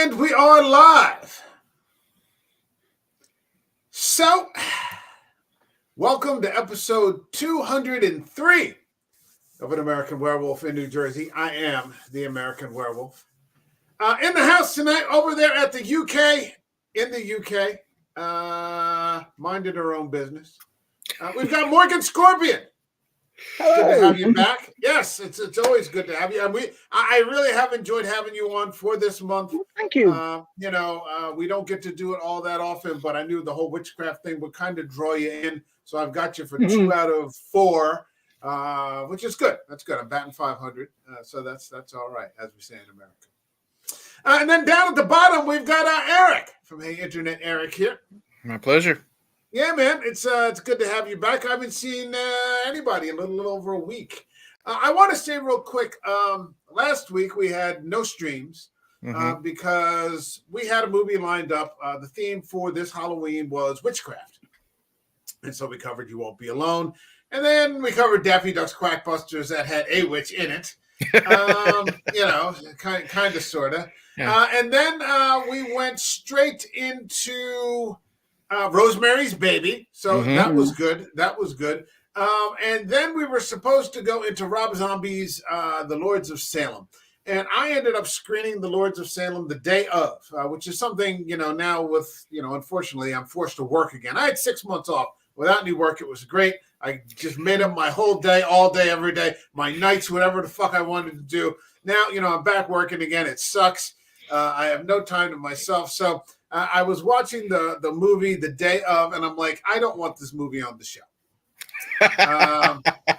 And we are live. So, welcome to episode 203 of An American Werewolf in New Jersey. I am the American Werewolf. In the house tonight, over there at the UK, in the UK, minding her own business. We've got Morgan Scorpion. Hello. Good to have you back. Yes, it's always good to have you. And I really have enjoyed having you on for this month. Thank you. We don't get to do it all that often, but I knew the whole witchcraft thing would kind of draw you in. So I've got you for 2 out of 4, which is good. That's good. I'm batting 500. So that's all right, as we say in America. And then down at the bottom, we've got Eric from Hey Internet Eric here. My pleasure. Yeah, man, it's good to have you back. I haven't seen anybody in a little over a week. I want to say real quick, last week we had no streams because we had a movie lined up. The theme for this Halloween was witchcraft. And so we covered You Won't Be Alone. And then we covered Daffy Duck's Quackbusters that had a witch in it. Kind of, sort of. Yeah. And then we went straight into... Rosemary's Baby. So that was good. And then we were supposed to go into Rob Zombie's The Lords of Salem. And I ended up screening The Lords of Salem the day of, which is something, now with, unfortunately, I'm forced to work again. I had 6 months off without any work. It was great. I just made up my whole day, all day, every day, my nights, whatever the fuck I wanted to do. Now, I'm back working again. It sucks. I have no time to myself. So I was watching the movie the day of, and I'm like, I don't want this movie on the show.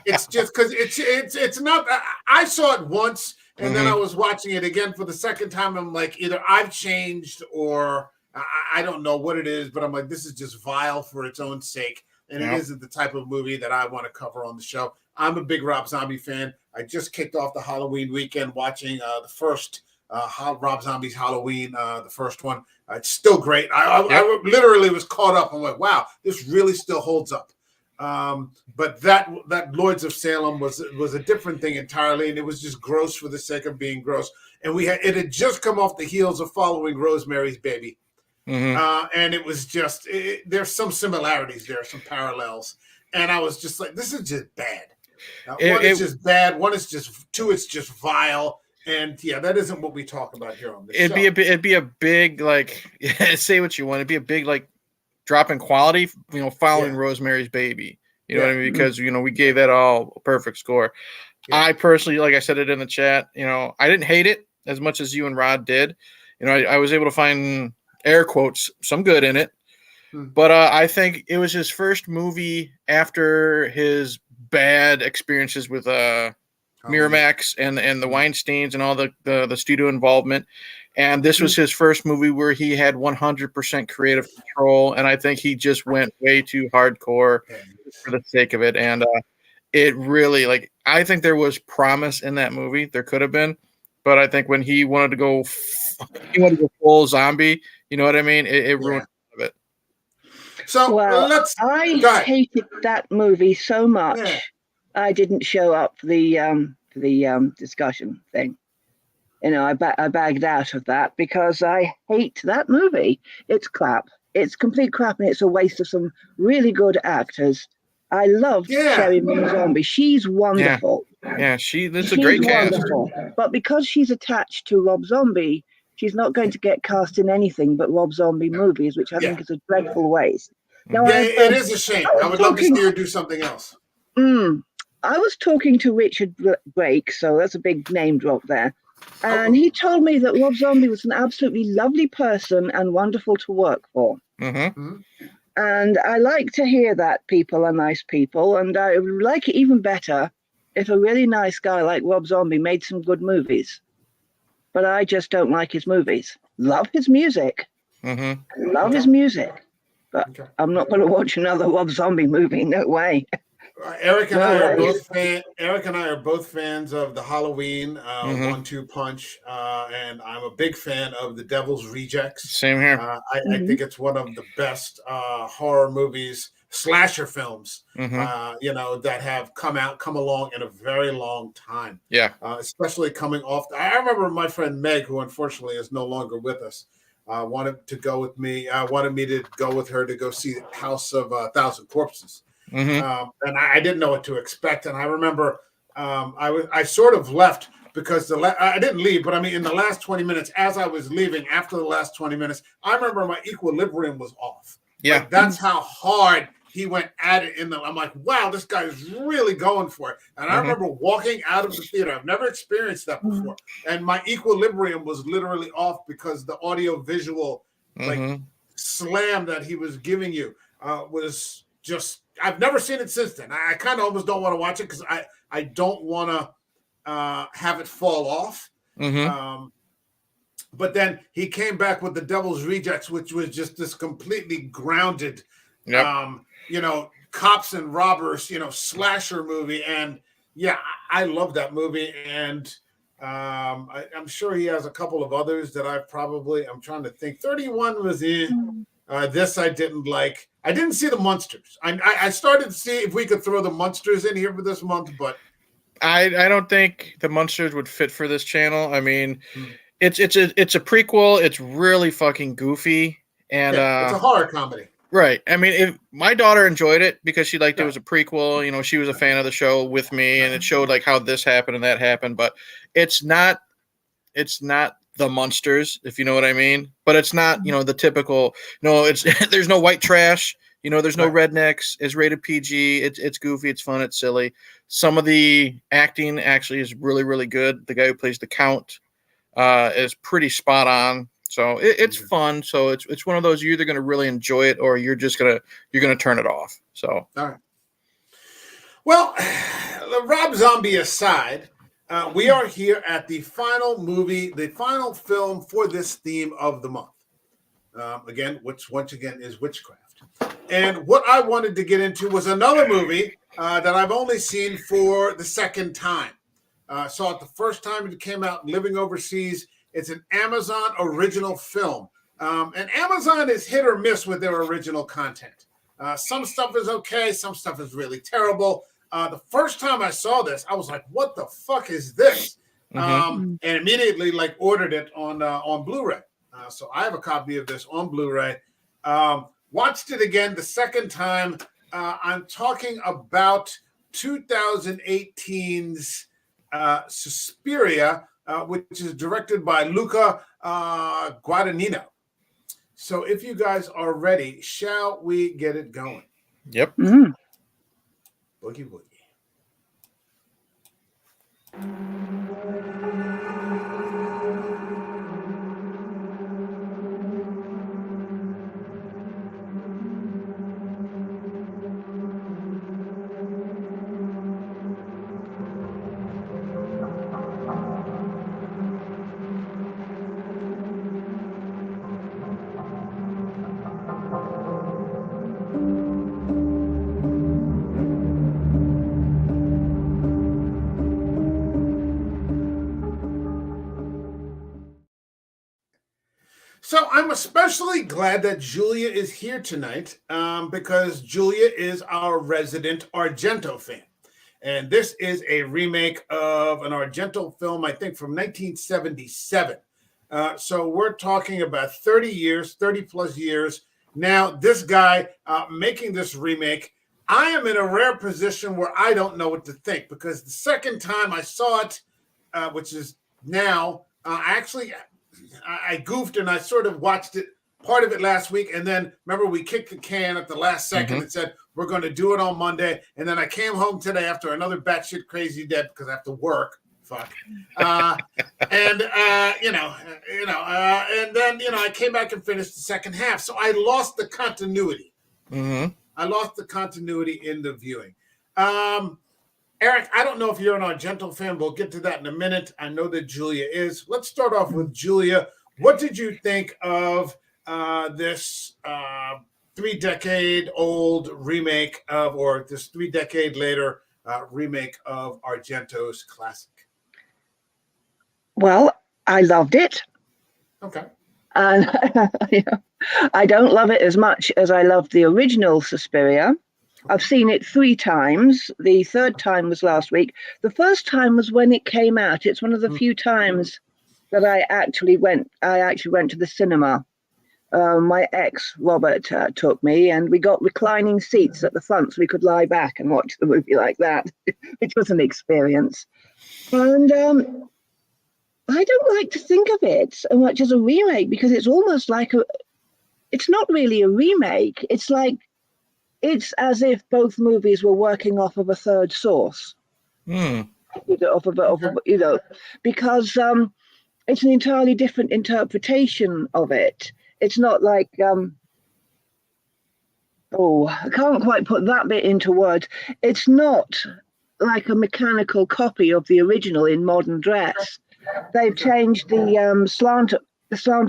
It's just because it's not. I saw it once, and then I was watching it again for the second time. I'm like, either I've changed or I don't know what it is, but I'm like, this is just vile for its own sake, and it isn't the type of movie that I want to cover on the show. I'm a big Rob Zombie fan. I just kicked off the Halloween weekend watching the first Rob Zombie's Halloween, the first one. It's still great. I literally was caught up. I'm like, wow, this really still holds up. But that Lords of Salem was a different thing entirely, and it was just gross for the sake of being gross. And it had just come off the heels of following Rosemary's Baby, and it was just there's some similarities there, some parallels, and I was just like, this is just bad. One is just bad. One is just two. It's just vile. And yeah, that isn't what we talk about here on the show. It'd be a big, say what you want. It'd be a big drop in quality, following Rosemary's Baby. You know what I mean? Because we gave that all a perfect score. Yeah. I personally, like I said it in the chat, I didn't hate it as much as you and Rod did. I was able to find air quotes some good in it, but I think it was his first movie after his bad experiences with Miramax and the Weinsteins and all the studio involvement. And this was his first movie where he had 100% creative control. And I think he just went way too hardcore for the sake of it. And it really, I think there was promise in that movie. There could have been. But I think when he wanted to go full zombie, you know what I mean? It ruined it. So I hated that movie so much. Yeah. I didn't show up for the discussion thing. I bagged out of that because I hate that movie. It's crap. It's complete crap, and it's a waste of some really good actors. I loved Sherry Moon Zombie. She's wonderful. Yeah, she's a great cast. But because she's attached to Rob Zombie, she's not going to get cast in anything but Rob Zombie movies, which I think is a dreadful waste. Now, it is a shame. I would love to see her do something else. I was talking to Richard Brake, so that's a big name drop there. And he told me that Rob Zombie was an absolutely lovely person and wonderful to work for. And I like to hear that people are nice people. And I would like it even better if a really nice guy like Rob Zombie made some good movies. But I just don't like his movies. Love his music. Love his music. But I'm not going to watch another Rob Zombie movie. No way. Eric and I are both fans of the Halloween 1-2 punch, and I'm a big fan of The Devil's Rejects. Same here. I think it's one of the best horror movies slasher films, Mm-hmm. you know, that have come along in a very long time. Yeah. Especially coming off. I remember my friend Meg, who unfortunately is no longer with us, wanted to go with me. Wanted me to go with her to go see House of a Thousand Corpses. Mm-hmm. And I didn't know what to expect. And I remember I sort of left because I didn't leave, but I mean, in the last 20 minutes, as I was leaving after the last 20 minutes, I remember my equilibrium was off. Yeah. Like, that's how hard he went at it. I'm like, wow, this guy is really going for it. And I remember walking out of the theater. I've never experienced that before. And my equilibrium was literally off because the audio visual like slam that he was giving you was just, I've never seen it since then. I kind of almost don't want to watch it because I don't want to have it fall off. But then he came back with The Devil's Rejects, which was just this completely grounded, you know, cops and robbers, you know, slasher movie. And yeah, I love that movie. And I'm sure he has a couple of others that I'm trying to think. 31 was in. This I didn't like. I didn't see The Munsters. I started to see if we could throw The Munsters in here for this month, but I don't think The Munsters would fit for this channel. I mean, it's a prequel. It's really fucking goofy, and it's a horror comedy. Right. I mean, if my daughter enjoyed it because she liked it was a prequel. You know, she was a fan of the show with me, and it showed like how this happened and that happened. But it's not The Munsters, if you know what I mean. But it's not, you know, the typical. No, it's there's no white trash. You know, there's no rednecks. It's rated PG. It's goofy. It's fun. It's silly. Some of the acting actually is really, really good. The guy who plays the Count is pretty spot on. So it's fun. So it's one of those, you're either going to really enjoy it or you're going to turn it off. So. All right. Well, Rob Zombie aside, we are here at the final film for this theme of the month. Which once again is witchcraft. And what I wanted to get into was another movie that I've only seen for the second time. Saw it the first time it came out living overseas. It's an Amazon original film. And Amazon is hit or miss with their original content. Some stuff is okay. Some stuff is really terrible. The first time I saw this, I was like, what the fuck is this? And immediately ordered it on Blu-ray. So I have a copy of this on Blu-ray. Watched it again the second time. I'm talking about 2018's Suspiria, which is directed by Luca Guadagnino. So if you guys are ready, shall we get it going? Yep. Boogie Boogie. So I'm especially glad that Julia is here tonight because Julia is our resident Argento fan. And this is a remake of an Argento film, I think, from 1977. So we're talking about 30 plus years. Now, this guy making this remake, I am in a rare position where I don't know what to think because the second time I saw it, which is now, I goofed and I sort of watched it, part of it last week. And then remember, we kicked the can at the last second and said, we're going to do it on Monday. And then I came home today after another batshit crazy day because I have to work. Fuck. And then, I came back and finished the second half. So I lost the continuity. I lost the continuity in the viewing. Eric, I don't know if you're an Argento fan. We'll get to that in a minute. I know that Julia is. Let's start off with Julia. What did you think of this 3-decade-old remake or this 3-decade-later remake of Argento's classic? Well, I loved it. Okay. And I don't love it as much as I loved the original Suspiria. I've seen it 3 times. The third time was last week. The first time was when it came out. It's one of the few times that I actually went to the cinema. My ex, Robert, took me, and we got reclining seats at the front so we could lie back and watch the movie like that, which was an experience. And I don't like to think of it so much as a remake, because it's almost like it's not really a remake. It's as if both movies were working off of a third source. Because it's an entirely different interpretation of it. It's not like, I can't quite put that bit into words. It's not like a mechanical copy of the original in modern dress. They've changed the slant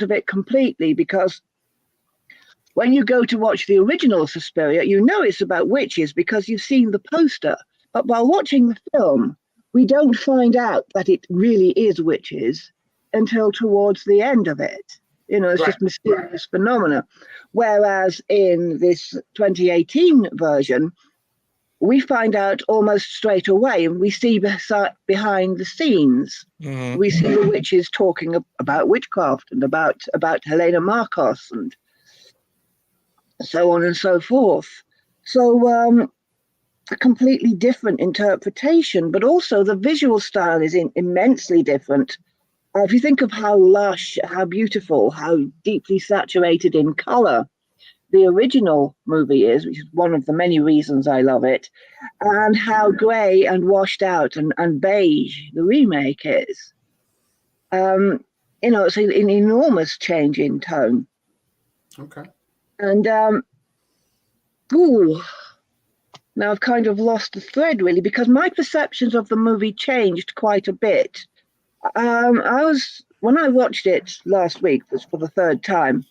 of it completely, because when you go to watch the original Suspiria, you know it's about witches because you've seen the poster. But while watching the film, we don't find out that it really is witches until towards the end of it. It's just mysterious phenomena. Whereas in this 2018 version, we find out almost straight away, and we see behind the scenes. Mm-hmm. We see the witches talking about witchcraft and about Helena Marcos and so on and so forth. So a completely different interpretation, but also the visual style is immensely different. If you think of how lush, how beautiful, how deeply saturated in color the original movie is, which is one of the many reasons I love it, and how grey and washed out and beige the remake is. It's an enormous change in tone. Okay. And now I've kind of lost the thread, really, because my perceptions of the movie changed quite a bit. When I watched it last week, was for the third time,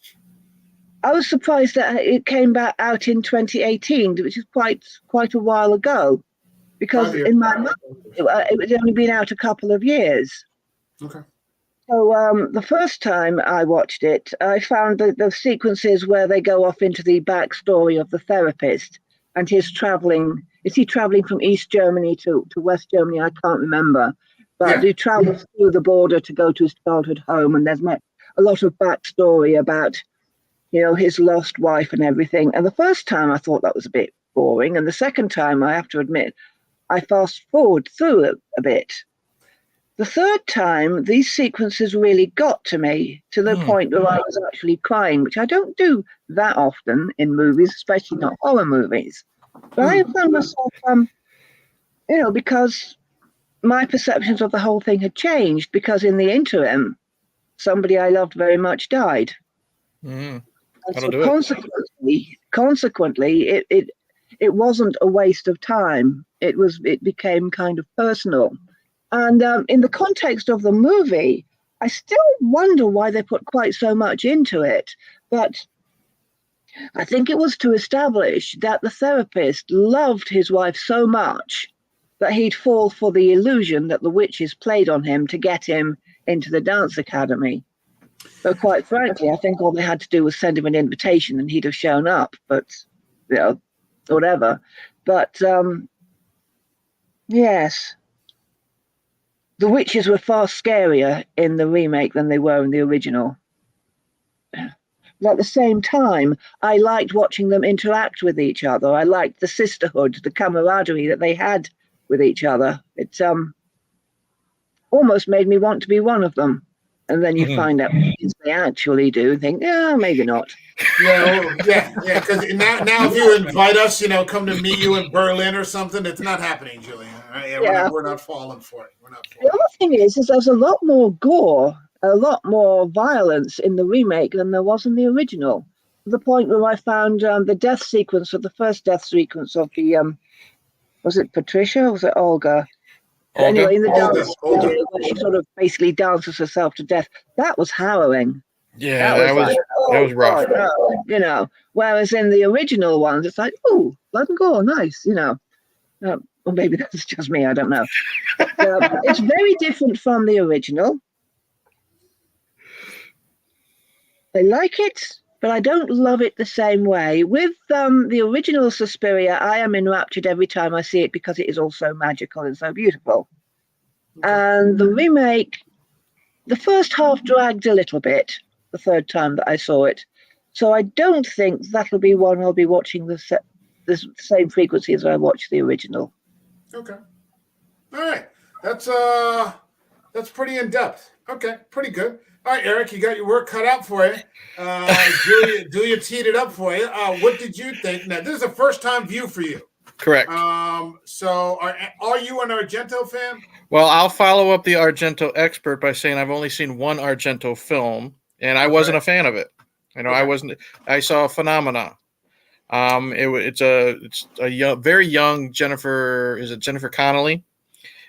I was surprised that it came back out in 2018, which is quite a while ago, because in my mind, it had only been out a couple of years. Okay. So the first time I watched it, I found the sequences where they go off into the backstory of the therapist and his traveling. Is he traveling from East Germany to West Germany? I can't remember. But he travels through the border to go to his childhood home, and there's a lot of backstory about, his lost wife and everything. And the first time I thought that was a bit boring, and the second time, I have to admit, I fast forward through it a bit. The third time, these sequences really got to me to the point where I was actually crying, which I don't do that often in movies, especially not horror movies. But I found myself, because my perceptions of the whole thing had changed, because in the interim, somebody I loved very much died. And so consequently, it wasn't a waste of time. It became kind of personal. And in the context of the movie, I still wonder why they put quite so much into it. But I think it was to establish that the therapist loved his wife so much that he'd fall for the illusion that the witches played on him to get him into the dance academy. So quite frankly, I think all they had to do was send him an invitation and he'd have shown up, but, whatever. But, yes, the witches were far scarier in the remake than they were in the original. But at the same time, I liked watching them interact with each other. I liked the sisterhood, the camaraderie that they had with each other. It almost made me want to be one of them. And then you find out what they actually do and think, yeah, maybe not. Yeah, because now if you invite us, come to meet you in Berlin or something, it's not happening, Julian. Right? We're not falling for it. The other thing is there's a lot more gore, a lot more violence in the remake than there was in the original. To the point where I found the death sequence of the first death sequence of the, was it Patricia or was it Olga? Anyway, in the dance, where she sort of basically dances herself to death, that was harrowing. Yeah, that was rough. God, no. Whereas in the original ones, it's like, oh, blood and gore, nice, or maybe that's just me, I don't know. It's very different from the original. I like it. but I don't love it the same way. With the original Suspiria, I am enraptured every time I see it because it is all so magical and so beautiful. Okay. And the remake, the first half dragged a little bit the third time that I saw it. So I don't think that'll be one I'll be watching the same frequency as I watched the original. Okay. All right. That's pretty in depth. Okay, pretty good. All right, Eric, you got your work cut out for you. Julia teed it up for you. What did you think? Now, this is a first-time view for you. Correct. So are you an Argento fan? Well, I'll follow up the Argento expert by saying I've only seen one Argento film, and I wasn't a fan of it. I wasn't. I saw Phenomena. It's a very young Jennifer. Is it Jennifer Connelly?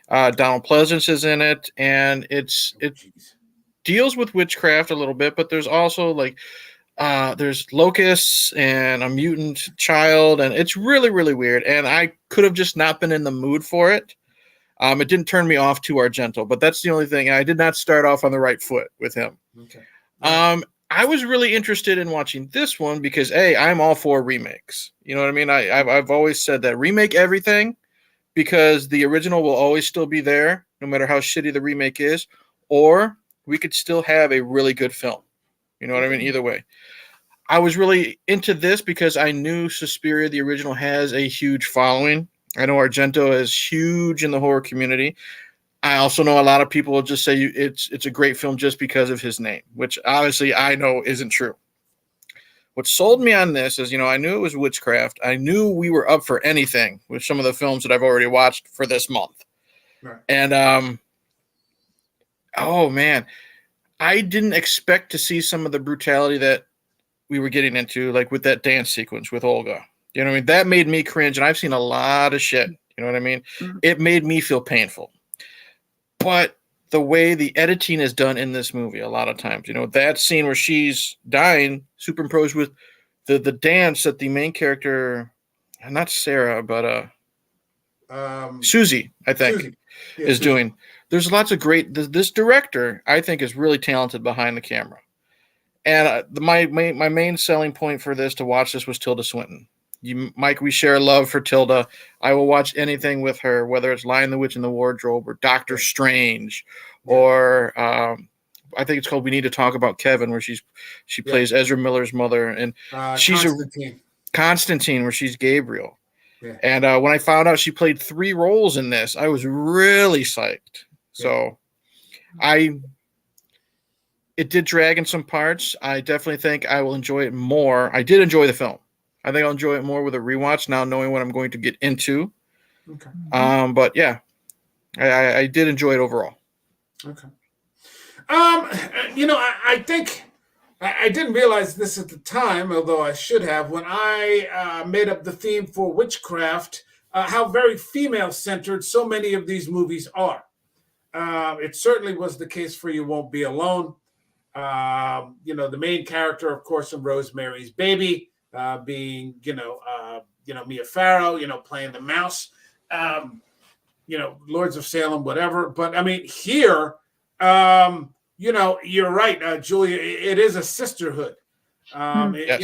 Donald Pleasance is in it, and it deals with witchcraft a little bit, but there's also there's locusts and a mutant child, and it's really, really weird. And I could have just not been in the mood for it. It didn't turn me off to Argento, but that's the only thing. I did not start off on the right foot with him. Okay. I was really interested in watching this one because I'm all for remakes. You know what I mean? I've always said that remake everything because the original will always still be there, no matter how shitty the remake is, or we could still have a really good film. You know what I mean? Either way. I was really into this because I knew Suspiria, the original, has a huge following. I know Argento is huge in the horror community. I also know a lot of people will just say it's a great film just because of his name, which obviously I know isn't true. What sold me on this is, I knew it was witchcraft. I knew we were up for anything with some of the films that I've already watched for this month. Right. And, oh man, I didn't expect to see some of the brutality that we were getting into, like with that dance sequence with Olga. You know what I mean? That made me cringe, and I've seen a lot of shit. You know what I mean? Mm-hmm. It made me feel painful. But the way the editing is done in this movie, a lot of times, that scene where she's dying, superimposed with the dance that the main character, not Sarah, but Susie, I think, is doing. There's lots of great. This director, I think, is really talented behind the camera. And my main selling point for this to watch this was Tilda Swinton. Mike, we share love for Tilda. I will watch anything with her, whether it's Lion the Witch in the Wardrobe or Doctor Strange, or I think it's called We Need to Talk About Kevin, where she plays Ezra Miller's mother, and she's Constantine, where she's Gabriel. Yeah. And when I found out she played 3 roles in this, I was really psyched. Yeah. So it did drag in some parts. I definitely think I will enjoy it more. I did enjoy the film. I think I'll enjoy it more with a rewatch now, knowing what I'm going to get into. Okay. But yeah, I did enjoy it overall. Okay. I think I didn't realize this at the time, although I should have, when I made up the theme for witchcraft, how very female-centered so many of these movies are. It certainly was the case for You Won't Be Alone. The main character, of course, in Rosemary's Baby, being, Mia Farrow, playing the mouse, Lords of Salem, whatever. But I mean, here, you're right, Julia, it is a sisterhood. Yes.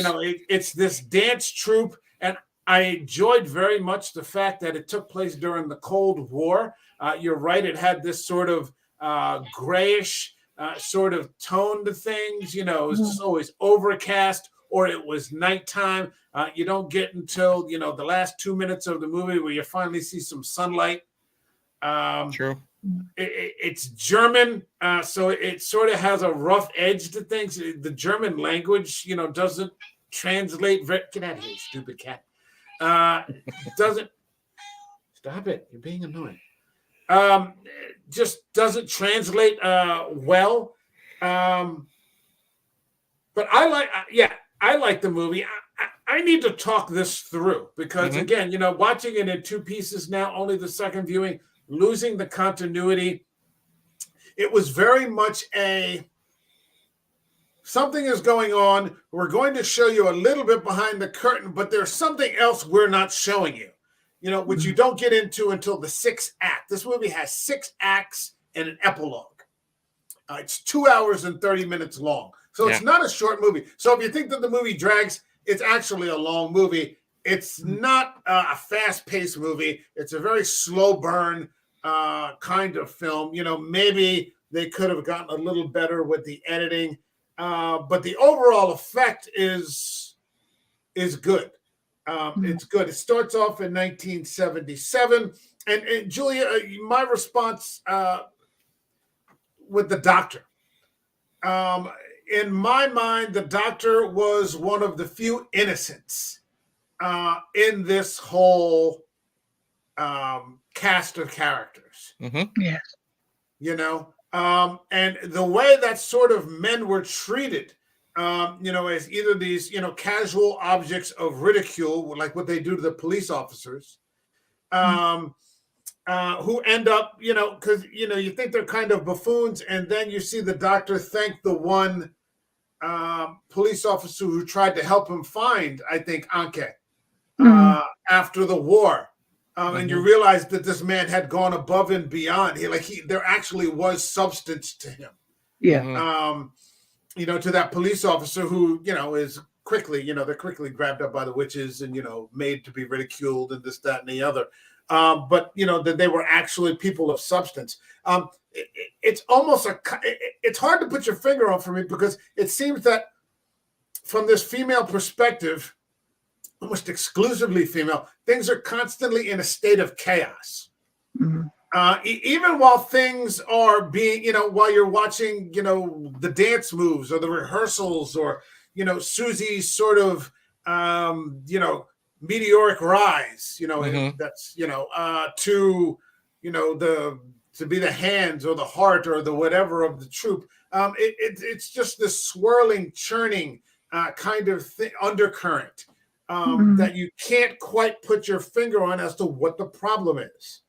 It's this dance troupe. And I enjoyed very much the fact that it took place during the Cold War. You're right. It had this sort of grayish sort of tone to things. It was just always overcast, or it was nighttime. You don't get until, the last 2 minutes of the movie where you finally see some sunlight. True. It's German, so it sort of has a rough edge to things. The German language, doesn't translate. Get out of here, stupid cat. Doesn't. Stop it. You're being annoying. Just doesn't translate well. But I like the movie. I need to talk this through because, again, watching it in 2 pieces now, only the second viewing, losing the continuity. It was very much something is going on. We're going to show you a little bit behind the curtain, but there's something else we're not showing you, which you don't get into until the 6th act. This movie has 6 acts and an epilogue. It's 2 hours and 30 minutes long. So it's not a short movie. So if you think that the movie drags, it's actually a long movie. It's not a fast-paced movie. It's a very slow burn kind of film. Maybe they could have gotten a little better with the editing, but the overall effect is good. It's good. It starts off in 1977, and Julia, my response with the doctor. In my mind, the doctor was one of the few innocents in this whole cast of characters. Yes. And the way that sort of men were treated, as either these, casual objects of ridicule, like what they do to the police officers, who end up, because, you think they're kind of buffoons, and then you see the doctor thank the one police officer who tried to help him find, I think, Anke after the war. And you realize that this man had gone above and beyond. There actually was substance to him. Yeah. To that police officer who, is quickly, they're quickly grabbed up by the witches and, made to be ridiculed and this, that, and the other. But, that they were actually people of substance. It's almost it's hard to put your finger on for me, because it seems that from this female perspective, almost exclusively female, things are constantly in a state of chaos. Even while things are being, while you're watching, the dance moves or the rehearsals, or, Susie's sort of, meteoric rise, that's, to be the hands or the heart or the whatever of the troop. It's just this swirling, churning kind of undercurrent that you can't quite put your finger on as to what the problem is.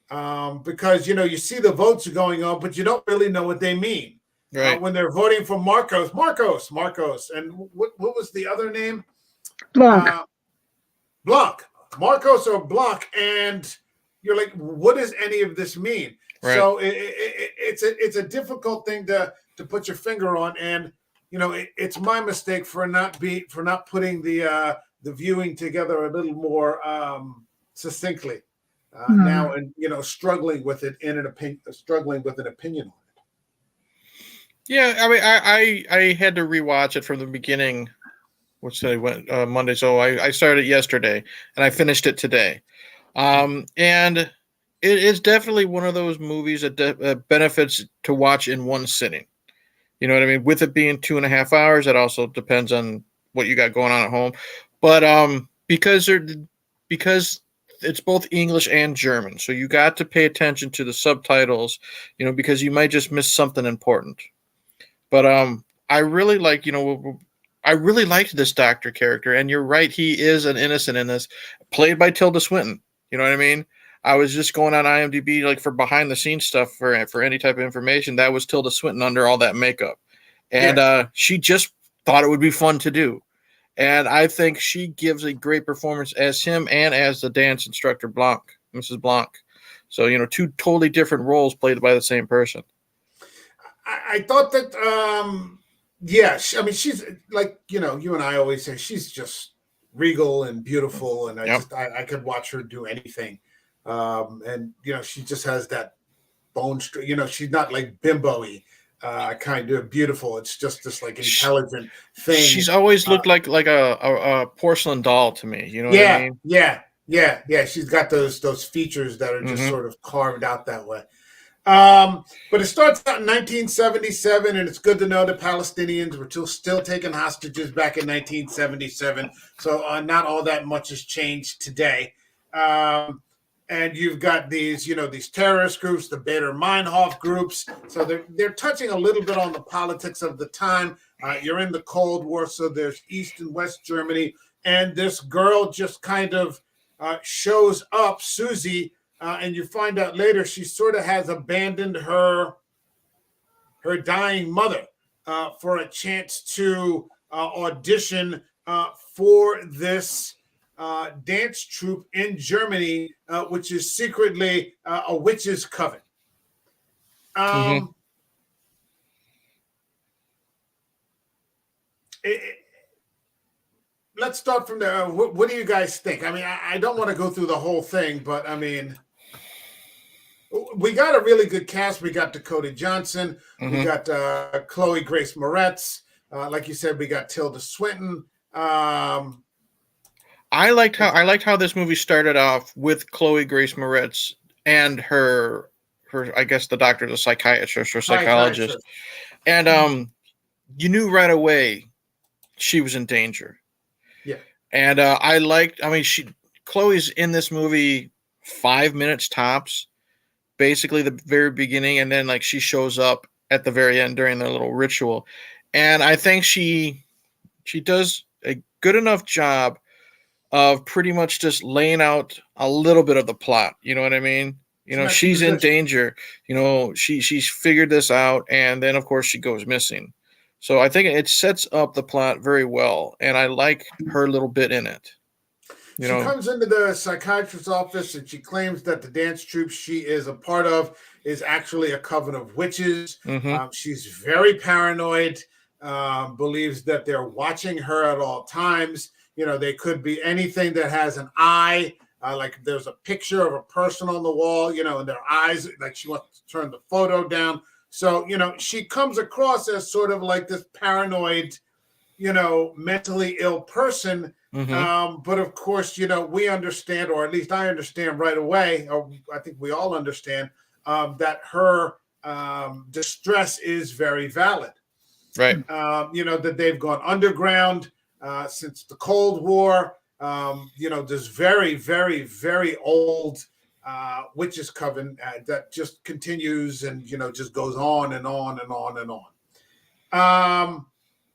Because, you see the votes going on, but you don't really know what they mean. Right. When they're voting for Marcos. And what was the other name? Blanc. Blanc. Marcos or Blanc. And you're like, what does any of this mean? Right. So it's a difficult thing to put your finger on. And, it's my mistake for not putting the viewing together a little more succinctly now, and struggling with it struggling with an opinion on it. Yeah, I mean, I had to rewatch it from the beginning, which I went Monday. So I started yesterday and I finished it today, and it is definitely one of those movies that benefits to watch in one sitting. You know what I mean? With it being 2.5 hours, it also depends on what you got going on at home. But because it's both English and German, so you got to pay attention to the subtitles, because you might just miss something important. But I really liked this doctor character, and you're right, he is an innocent in this, played by Tilda Swinton. You know what I mean? I was just going on IMDb, like, for behind the scenes stuff for any type of information. That was Tilda Swinton under all that makeup. And she just thought it would be fun to do. And I think she gives a great performance as him and as the dance instructor Blanc, Mrs. Blanc. So, two totally different roles played by the same person. I thought that, I mean, she's like, you and I always say, she's just regal and beautiful. And I could watch her do anything. And she just has that bone she's not like bimbo-y, kind of beautiful. It's just this like intelligent thing. She's always looked like a porcelain doll to me. You know what I mean? Yeah. She's got those features that are just sort of carved out that way. But it starts out in 1977, and it's good to know the Palestinians were still taking hostages back in 1977. So not all that much has changed today. And you've got these, these terrorist groups, the Baader Meinhof groups. So they're touching a little bit on the politics of the time. You're in the Cold War, so there's East and West Germany. And this girl just kind of shows up, Susie, and you find out later she sort of has abandoned her dying mother for a chance to audition for this dance troupe in Germany, which is secretly a witches' coven. let's start from there. What do you guys think? I mean, I don't want to go through the whole thing, but I mean, we got a really good cast. We got Dakota Johnson. We got Chloe Grace Moretz. Like you said, we got Tilda Swinton. I liked how this movie started off with Chloe Grace Moretz and her I guess the doctor, the psychiatrist or psychologist, and you knew right away she was in danger. Yeah, and Chloe's in this movie 5 minutes tops, basically the very beginning, and then like she shows up at the very end during their little ritual, and I think she does a good enough job of pretty much just laying out a little bit of the plot. You know what I mean? You know, she's in danger. You know, she's figured this out, and then of course she goes missing. So I think it sets up the plot very well, and I like her little bit in it. She comes into the psychiatrist's office and she claims that the dance troupe she is a part of is actually a coven of witches. She's very paranoid, believes that they're watching her at all times. You know, they could be anything that has an eye. Like there's a picture of a person on the wall, you know, and their eyes, like she wants to turn the photo down. So, you know, she comes across as sort of like this paranoid, you know, mentally ill person. But of course, you know, we understand, or at least I understand right away, or I think we all understand, that her distress is very valid. Right. You know, that they've gone underground since the Cold War. You know, this very, very, very old witches coven that just continues and, you know, just goes on and on and on and on.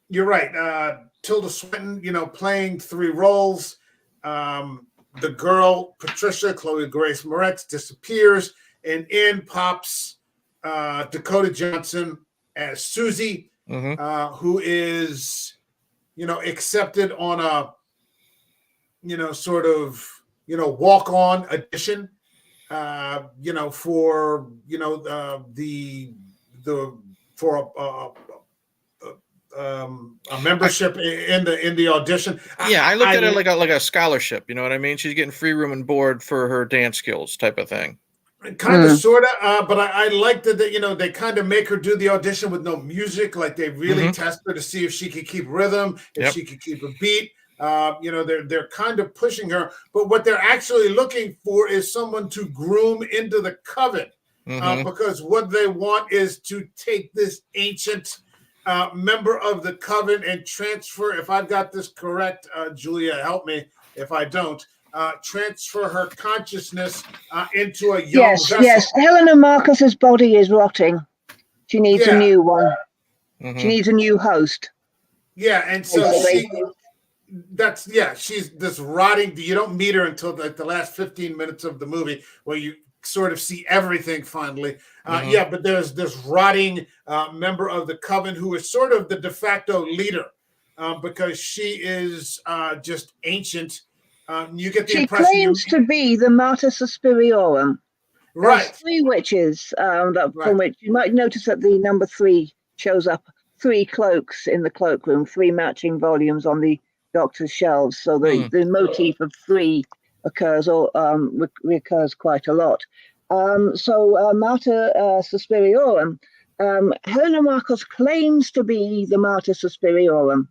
You're right. Tilda Swinton, you know, playing three roles. The girl, Patricia, Chloe Grace Moretz, disappears, and in pops Dakota Johnson as Susie, who is, you know, accepted on a, you know, sort of, you know, walk-on audition, you know, for, you know, for a membership in the audition. Yeah, I looked at it like a scholarship. You know what I mean? She's getting free room and board for her dance skills, type of thing. Kind of, sort of, but I like that, you know, they kind of make her do the audition with no music. Like they really test her to see if she could keep rhythm, if she could keep a beat. You know, they're kind of pushing her, but what they're actually looking for is someone to groom into the coven, because what they want is to take this ancient member of the coven and transfer, if I've got this correct, Julia, help me if I don't, transfer her consciousness into a young vessel. Yes, Helena Marcus's body is rotting. She needs a new one. She needs a new host. Yeah, and so she's this rotting. You don't meet her until like the last 15 minutes of the movie, where you sort of see everything finally. But there's this rotting member of the coven who is sort of the de facto leader, because she is just ancient. You get the she impression claims to be the Mater Suspiriorum. Right. There's three witches from which you might notice that the number 3 shows up. 3 cloaks in the cloakroom, 3 matching volumes on the doctor's shelves. So the motif of 3 occurs or recurs quite a lot. So Mater Suspiriorum, Helena Marcos claims to be the Mater Suspiriorum.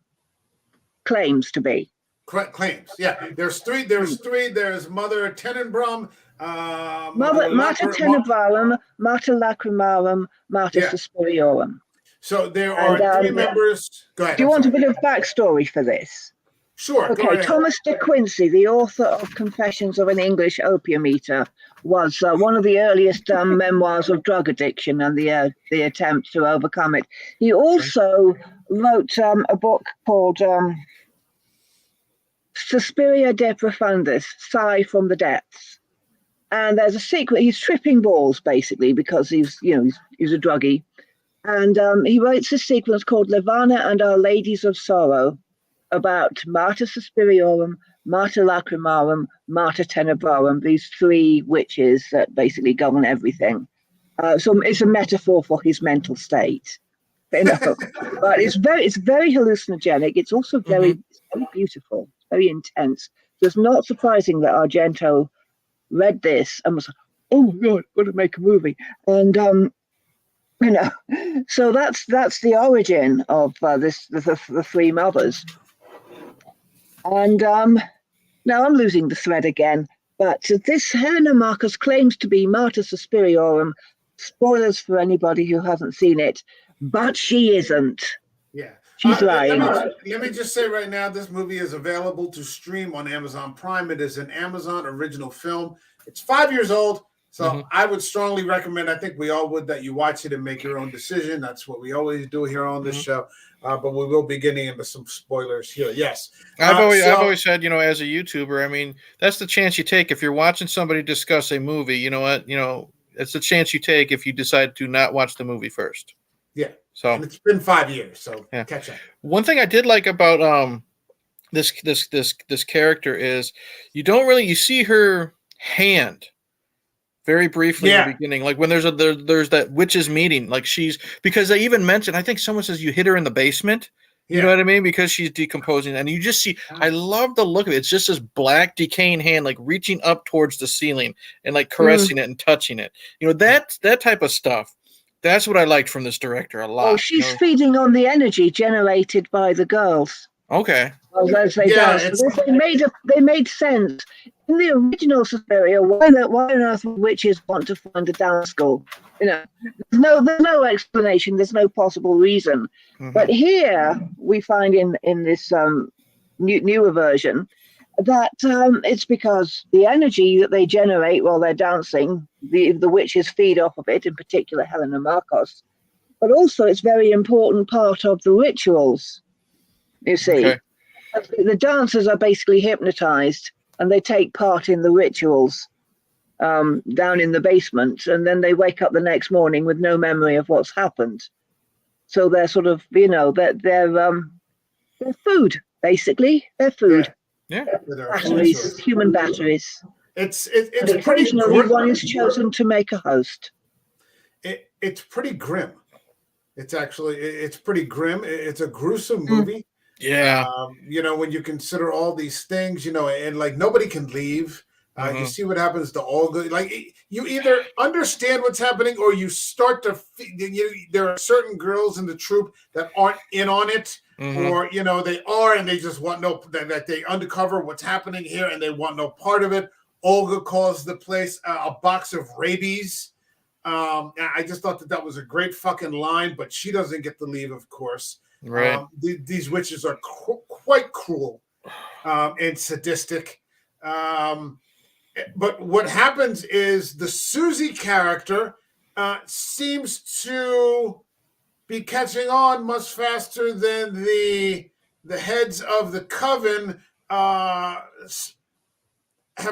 Claims to be. Claims, yeah. There's three. There's Mother Tenenbaum, Mater Tenebrarum, Mater Lacrimarum, Mater Suspiriorum. So there are 3 members. Go ahead. Do you want a bit of backstory for this? Sure. Okay, Thomas de Quincey, the author of Confessions of an English Opium Eater, was one of the earliest memoirs of drug addiction and the attempt to overcome it. He also wrote a book called Suspiria de Profundis, Sigh from the Depths. And there's a secret. He's tripping balls basically because he's a druggie. And he writes a sequence called Levana and Our Ladies of Sorrow about Mater Suspiriorum, Mater Lacrimarum, Mater Tenebrarum, these 3 witches that basically govern everything. So it's a metaphor for his mental state. you know. But it's very hallucinogenic. It's also very beautiful, very intense. So it's not surprising that Argento read this and was like, "Oh my God, got to make a movie." And you know, so that's the origin of the three mothers. And now I'm losing the thread again. But this Helena Marcos claims to be Marta Suspiriorum. Spoilers for anybody who hasn't seen it, but she isn't. Yeah. She's lying. Let me just say right now, this movie is available to stream on Amazon Prime. It is an Amazon original film. It's 5 years old, so I would strongly recommend, I think we all would, that you watch it and make your own decision. That's what we always do here on this show. But we will be getting into some spoilers here. Yes. I've always said, as a YouTuber, I mean, that's the chance you take. If you're watching somebody discuss a movie, you know what? It's the chance you take if you decide to not watch the movie first. Yeah. So and it's been 5 years, so catch up. One thing I did like about this character is you see her hand very briefly in the beginning, like when there's that witches meeting, like because they even mentioned, I think someone says you hit her in the basement. You know what I mean? Because she's decomposing, and you just see. I love the look of it. It's just this black decaying hand, like reaching up towards the ceiling and like caressing it and touching it. That type of stuff. That's what I liked from this director a lot. Oh, she's feeding on the energy generated by the girls. Okay. As they dance. They made sense. In the original Suspiria, why on earth would witches want to find a dance school? There's no explanation. There's no possible reason. But here we find in this newer version that it's because the energy that they generate while they're dancing, the witches feed off of it, in particular Helena Marcos. But also it's a very important part of the rituals, you see. Okay. The dancers are basically hypnotized and they take part in the rituals down in the basement, and then they wake up the next morning with no memory of what's happened. So they're sort of, they're food, basically. They're food. Yeah. Batteries, human batteries. It's occasionally one is chosen to make a host. It's pretty grim. It's pretty grim. It's a gruesome movie. Yeah. When you consider all these things, and like nobody can leave. You see what happens to Olga. Like you either understand what's happening or you start to. There are certain girls in the troupe that aren't in on it, or they are, and they just want that they undercover what's happening here, and they want no part of it. Olga calls the place a box of rabies. I just thought that was a great fucking line, but she doesn't get to leave, of course. Right. These witches are quite cruel and sadistic. But what happens is the Susie character seems to be catching on much faster than the heads of the coven have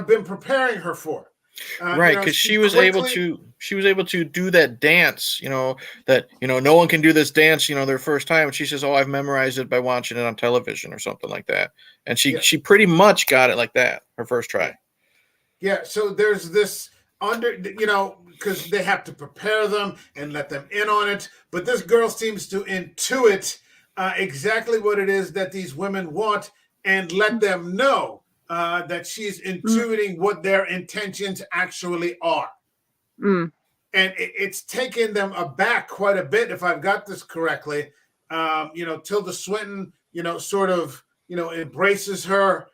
been preparing her for. Right, because she was able to do that dance, that no one can do this dance, their first time. And she says, "Oh, I've memorized it by watching it on television," or something like that. And she pretty much got it like that, her first try. Yeah, so there's this because they have to prepare them and let them in on it. But this girl seems to intuit exactly what it is that these women want and let them know that she's intuiting what their intentions actually are. And it's taken them aback quite a bit, if I've got this correctly. Tilda Swinton, sort of, embraces her,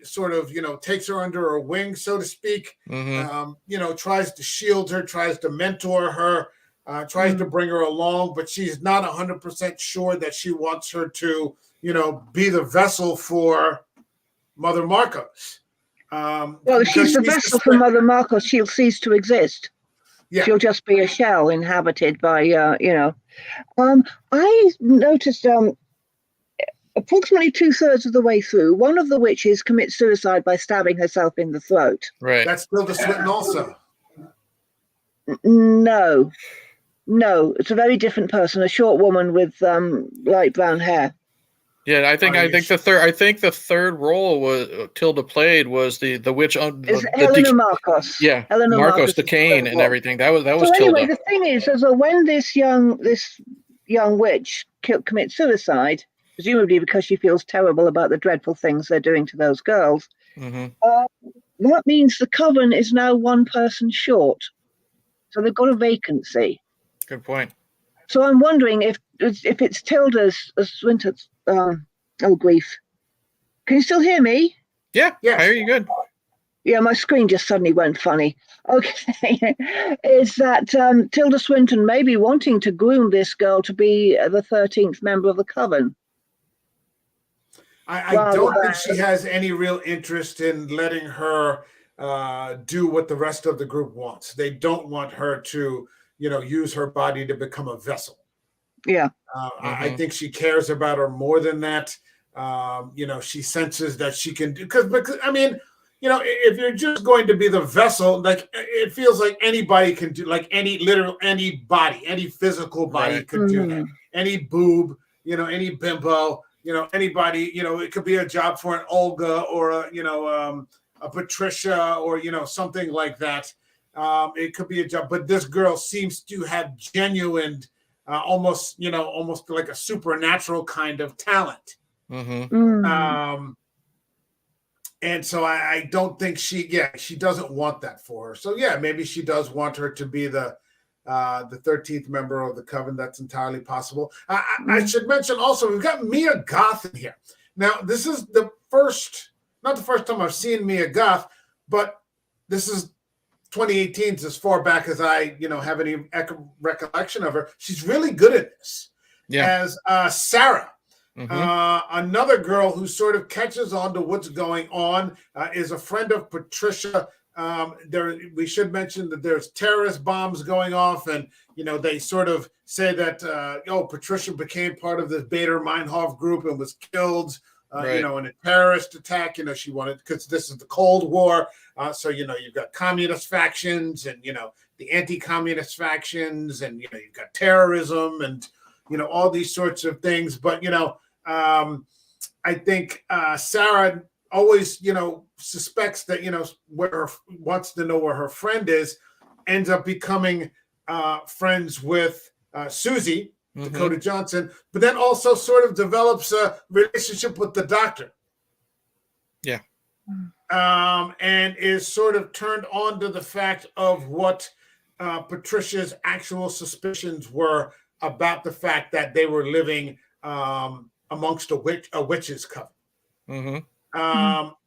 sort of, takes her under her wing, so to speak, tries to shield her, tries to mentor her, tries to bring her along, but she's not 100% sure that she wants her to, be the vessel for Mother Marcos. Well, if she's the vessel for Mother Marcos, she'll cease to exist. Yeah. She'll just be a shell inhabited by, I noticed approximately 2/3 of the way through, one of the witches commits suicide by stabbing herself in the throat. Right. That's Tilda Swinton also. No, it's a very different person, a short woman with light brown hair. Yeah, I think the third role was Tilda played was the witch on Is Helena Marcos. Yeah, Helena Marcos, the is cane and everything. That was so anyway, Tilda. the thing is, so when this young witch commits suicide, presumably because she feels terrible about the dreadful things they're doing to those girls, that means the coven is now one person short. So they've got a vacancy. Good point. So I'm wondering if it's Tilda's Swinton's. Oh, grief. Can you still hear me? Yeah, I hear you good. Yeah, my screen just suddenly went funny. Okay. Is that Tilda Swinton may be wanting to groom this girl to be the 13th member of the coven? I don't think she has any real interest in letting her do what the rest of the group wants. They don't want her to, use her body to become a vessel. Yeah. I think she cares about her more than that. She senses that she can do, because I mean, if you're just going to be the vessel, like it feels like anybody can do, like any body, any physical body could do that. Any boob, any bimbo, anybody, it could be a job for an Olga or a Patricia or, something like that. It could be a job, but this girl seems to have genuine, almost like a supernatural kind of talent. And so I don't think she doesn't want that for her. So yeah, maybe she does want her to be the 13th member of the coven. That's entirely possible. I should mention also, we've got Mia Goth in here. Now, this is not the first time I've seen Mia Goth, but this is 2018, as far back as I, have any recollection of her. She's really good at this. As Sarah. Another girl who sort of catches on to what's going on is a friend of Patricia. We should mention that there's terrorist bombs going off, and they sort of say that Patricia became part of this Bader Meinhof group and was killed. In a terrorist attack. She wanted, because this is the Cold War. So you've got communist factions and the anti-communist factions, and you've got terrorism and all these sorts of things. But I think Sarah always suspects that wants to know where her friend is, ends up becoming friends with Susie, Dakota Johnson, but then also sort of develops a relationship with the doctor. Yeah. And is sort of turned on to the fact of what Patricia's actual suspicions were about the fact that they were living amongst a witch's coven.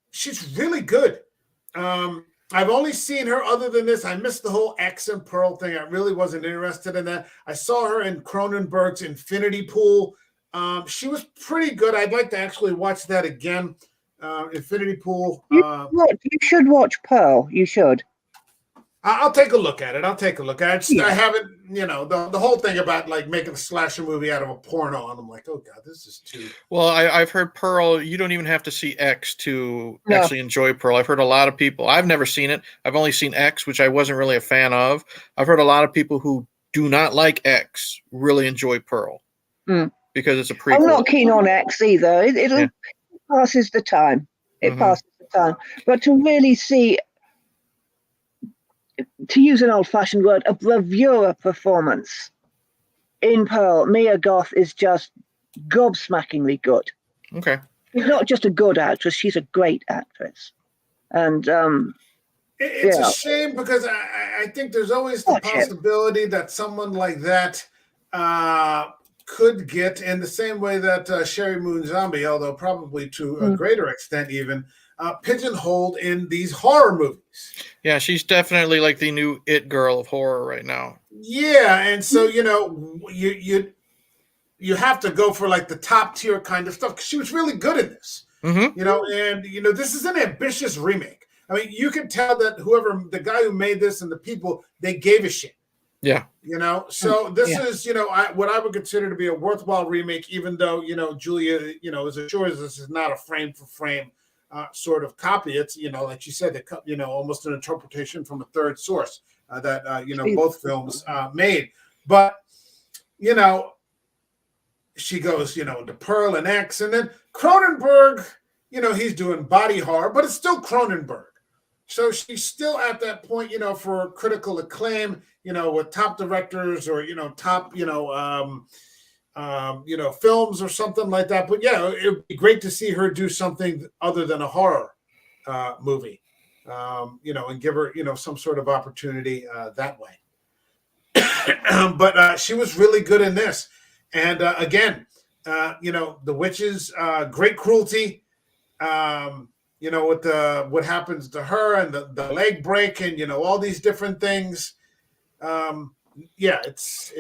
She's really good. I've only seen her other than this. I missed the whole X and Pearl thing. I really wasn't interested in that. I saw her in Cronenberg's Infinity Pool. She was pretty good. I'd like to actually watch that again. Infinity Pool. You should watch Pearl. You should. I'll take a look at it. I haven't, the whole thing about like making a slasher movie out of a porno, and I'm like, oh God, this is too. Well, I've heard Pearl. You don't even have to see X to actually enjoy Pearl. I've heard a lot of people. I've never seen it. I've only seen X, which I wasn't really a fan of. I've heard a lot of people who do not like X really enjoy Pearl because it's a prequel. I'm not keen on X either. It passes the time. It passes the time. But to really see, to use an old-fashioned word, a bravura performance in Pearl, Mia Goth is just gobsmackingly good. Okay. She's not just a good actress, she's a great actress. And it's a shame, because I think there's always the possibility that someone like that could get, in the same way that Sherry Moon Zombie, although probably to a greater extent even, pigeonholed in these horror movies. Yeah, she's definitely like the new it girl of horror right now. Yeah, and so you have to go for like the top tier kind of stuff, because she was really good in this. And this is an ambitious remake. I mean, you can tell that the guy who made this and the people, they gave a shit. Yeah. So this is, what I would consider to be a worthwhile remake, even though, Julia, is assured this is not a frame for frame sort of copy. It's, like you said, almost an interpretation from a third source that, both films made. But, she goes, into Pearl and X, and then Cronenberg, he's doing body horror, but it's still Cronenberg. So she's still at that point, for critical acclaim, with top directors or, top, films or something like that. But yeah, it would be great to see her do something other than a horror movie, and give her, some sort of opportunity that way. But she was really good in this. And again, the witches, great cruelty, with what happens to her and the leg break and, all these different things. It's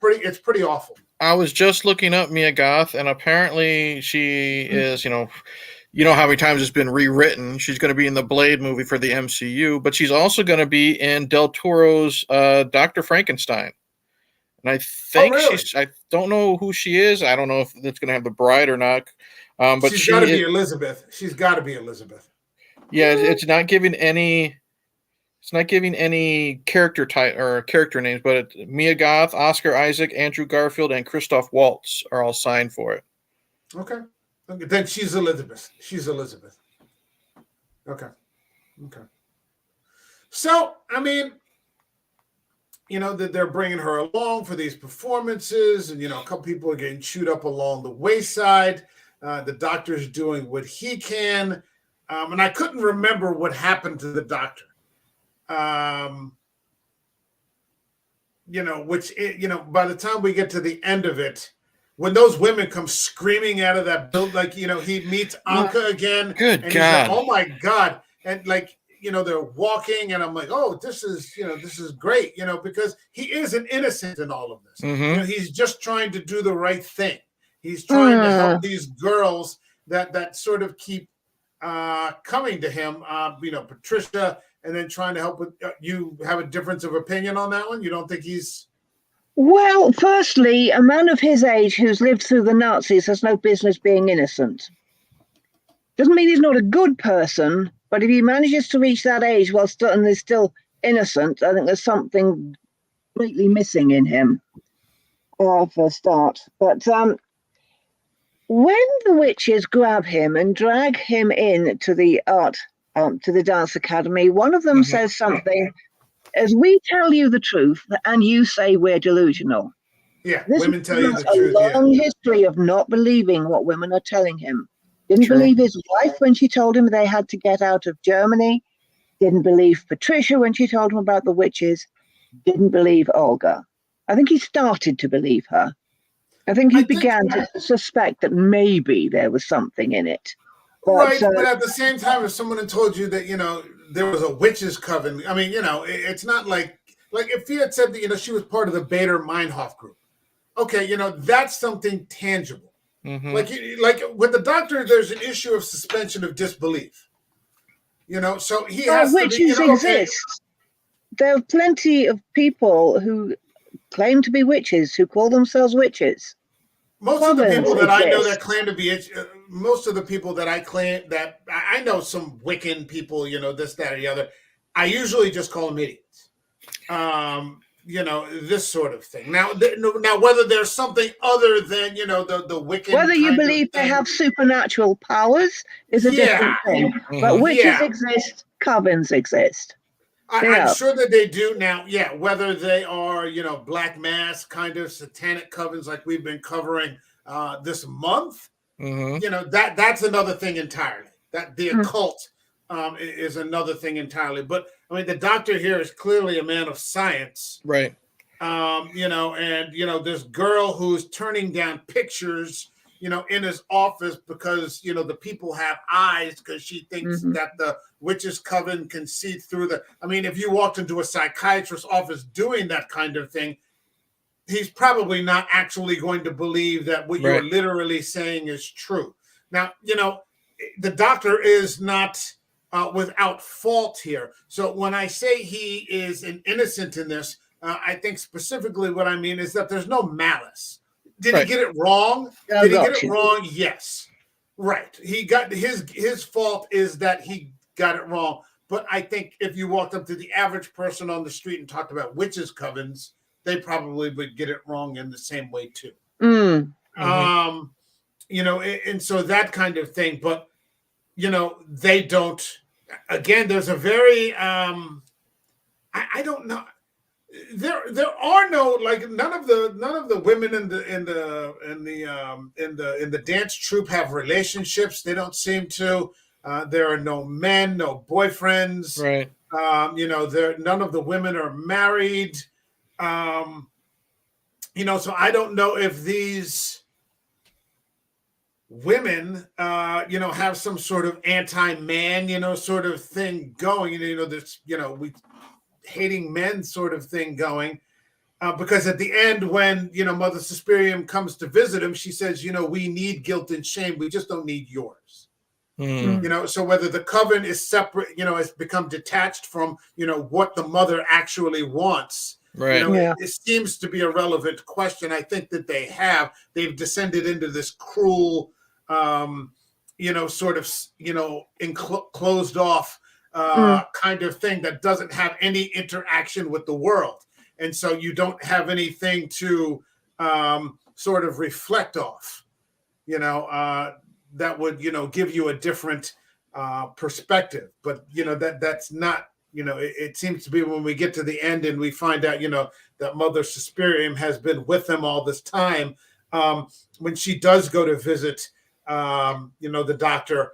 pretty awful. I was just looking up Mia Goth, and apparently she is, how many times it's been rewritten. She's going to be in the Blade movie for the MCU, but she's also going to be in Del Toro's Dr. Frankenstein. And I think I don't know who she is. I don't know if it's going to have the bride or not. But she's got to be Elizabeth. She's got to be Elizabeth. Yeah, it's not giving any. It's not giving any character type or character names, but Mia Goth, Oscar Isaac, Andrew Garfield, and Christoph Waltz are all signed for it. Okay. Then she's Elizabeth. Okay. So, I mean, that they're bringing her along for these performances, and, a couple people are getting chewed up along the wayside. The doctor's doing what he can. And I couldn't remember what happened to the doctor. By the time we get to the end of it, when those women come screaming out of that building, like, he meets Anka again. Good and God. He's like, oh my God. And like, they're walking and I'm like, oh, this is great, because he isn't innocent in all of this. Mm-hmm. He's just trying to do the right thing. He's trying to help these girls that sort of keep coming to him, Patricia, and then trying to help with, you have a difference of opinion on that one? You don't think he's... Well, firstly, a man of his age who's lived through the Nazis has no business being innocent. Doesn't mean he's not a good person, but if he manages to reach that age while he's still innocent, I think there's something greatly missing in him, for a start. But when the witches grab him and drag him in to the to the dance academy, one of them says something, as we tell you the truth and you say we're delusional. Yeah, this women tell you the truth. A long history of not believing what women are telling him. Didn't believe his wife when she told him they had to get out of Germany. Didn't believe Patricia when she told him about the witches. Didn't believe Olga. I think he started to believe her. I think he began to suspect that maybe there was something in it. But at the same time, if someone had told you that, there was a witches coven, I mean, it's not like if he had said that, she was part of the Bader Meinhof group. Okay, that's something tangible. Mm-hmm. Like with the doctor, there's an issue of suspension of disbelief. So he has witches to be, exist. There are plenty of people who claim to be witches, who call themselves witches. Most of the people that I know that claim to be, most of the people that I know some Wiccan people, this, that, or the other, I usually just call them idiots. This sort of thing. Now, whether there's something other than, the Wiccan. Whether you believe they have supernatural powers is a different thing. Mm-hmm. But witches exist, covens exist. I'm sure that they do now. Yeah, whether they are, Black Mass kind of satanic covens like we've been covering this month, that's another thing entirely. That the occult is another thing entirely. But I mean, the doctor here is clearly a man of science, right? This girl who's turning down pictures, in his office because, the people have eyes because she thinks that the witches coven can see through if you walked into a psychiatrist's office doing that kind of thing, he's probably not actually going to believe that what you're literally saying is true. Now, the doctor is not without fault here. So when I say he is an innocent in this, I think specifically what I mean is that there's no malice. Did he get it wrong? Did he get it wrong? Yes. Right. He got his fault is that he got it wrong. But I think if you walked up to the average person on the street and talked about witches covens, they probably would get it wrong in the same way too. And so that kind of thing. But they don't. Again, there's a very I don't know. There are no, like, none of the women in the dance troupe have relationships. They don't seem to. There are no men, no boyfriends. Right. None of the women are married. So I don't know if these women, have some sort of anti-man, sort of thing going. This, we hating men sort of thing going. Because at the end, when, Mother Suspiria comes to visit him, she says, we need guilt and shame. We just don't need yours. So whether the coven is separate, has become detached from, what the mother actually wants. Right. It seems to be a relevant question. I think that they've descended into this cruel, sort of, closed off kind of thing that doesn't have any interaction with the world. And so you don't have anything to sort of reflect off, that would, give you a different perspective. But, that's not, it seems to be when we get to the end and we find out, that Mother Suspiria has been with them all this time. When she does go to visit, the doctor,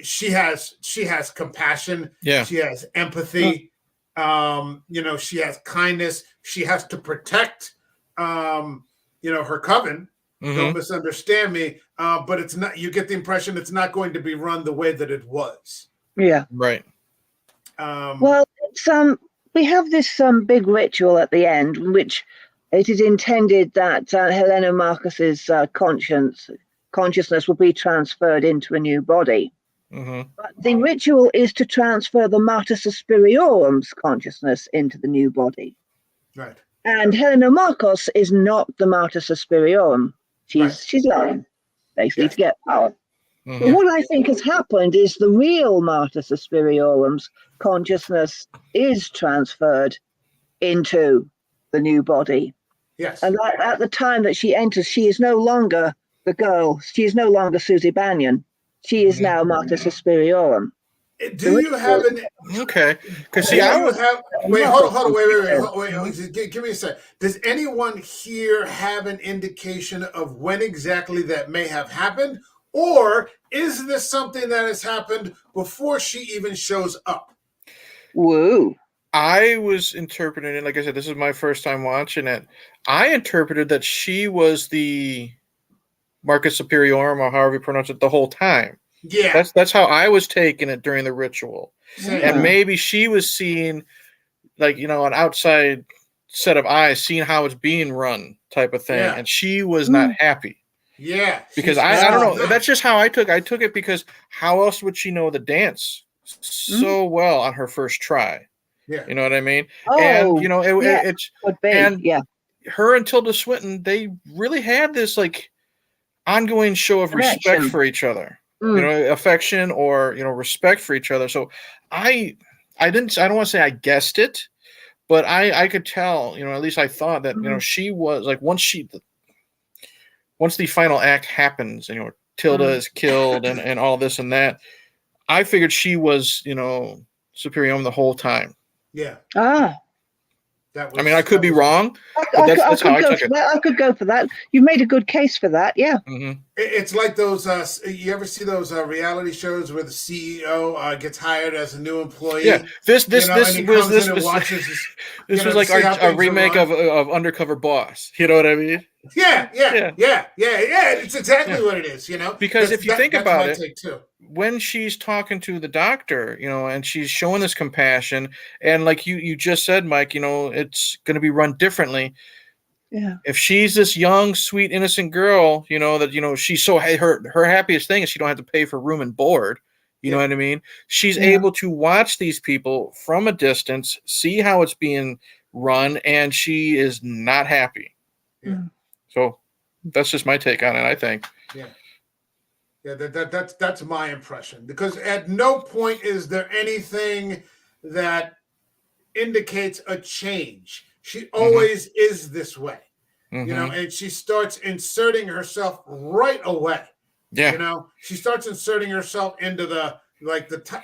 she has compassion. Yeah. She has empathy. She has kindness. She has to protect, her coven. Don't misunderstand me. But it's not, you get the impression it's not going to be run the way that it was. Yeah. Right. Well, it's, we have this big ritual at the end, in which it is intended that Helena Marcus's consciousness will be transferred into a new body. But the ritual is to transfer the Mater Suspiriorum's consciousness into the new body. Right. And Helena Marcos is not the Mater Suspiriorum. She's lying, basically, to get power. But what I think has happened is the real Mater Suspiriorum's consciousness is transferred into the new body. Yes. And at the time that she enters, she is no longer the girl. She is no longer Susie Banyan. She is now Mater Suspiriorum. Do you have an okay? Because wait, hold on, wait. Give me a sec. Does anyone here have an indication of when exactly that may have happened, or is this something that has happened before she even shows up? Whoa! I was interpreting it, like I said, this is my first time watching it. I interpreted that she was the Marcus Superiorum, or however you pronounce it, the whole time. Yeah, that's how I was taking it during the ritual. And maybe she was seeing, like, an outside set of eyes, seeing how it's being run, type of thing, and she was not happy. Yeah, because I don't know. That's just how I took. I took it because how else would she know the dance so well on her first try? Yeah, you know what I mean. Oh, and it's her and Tilda Swinton, they really had this like ongoing show of respect for each other. Affection or respect for each other. So I don't want to say I guessed it, but I could tell, at least I thought that she was like, once the final act happens, Tilda is killed and all this and that, I figured she was Superior the whole time. Yeah. I could be wrong, but that's how I took it. I could go for that. You made a good case for that, yeah. It's like those, you ever see those reality shows where the CEO gets hired as a new employee? Yeah, this was like a remake of Undercover Boss. You know what I mean? Yeah. It's exactly what it is, Because if you think about it, when she's talking to the doctor, and she's showing this compassion, and like you just said, Mike, it's going to be run differently. Yeah. If she's this young, sweet, innocent girl, that she's so her happiest thing is she don't have to pay for room and board. You know what I mean? She's able to watch these people from a distance, see how it's being run, and she is not happy. Yeah. So that's just my take on it, I think. Yeah, that's my impression, because at no point is there anything that indicates a change. She always is this way. and she starts inserting herself right away. Yeah. She starts inserting herself into the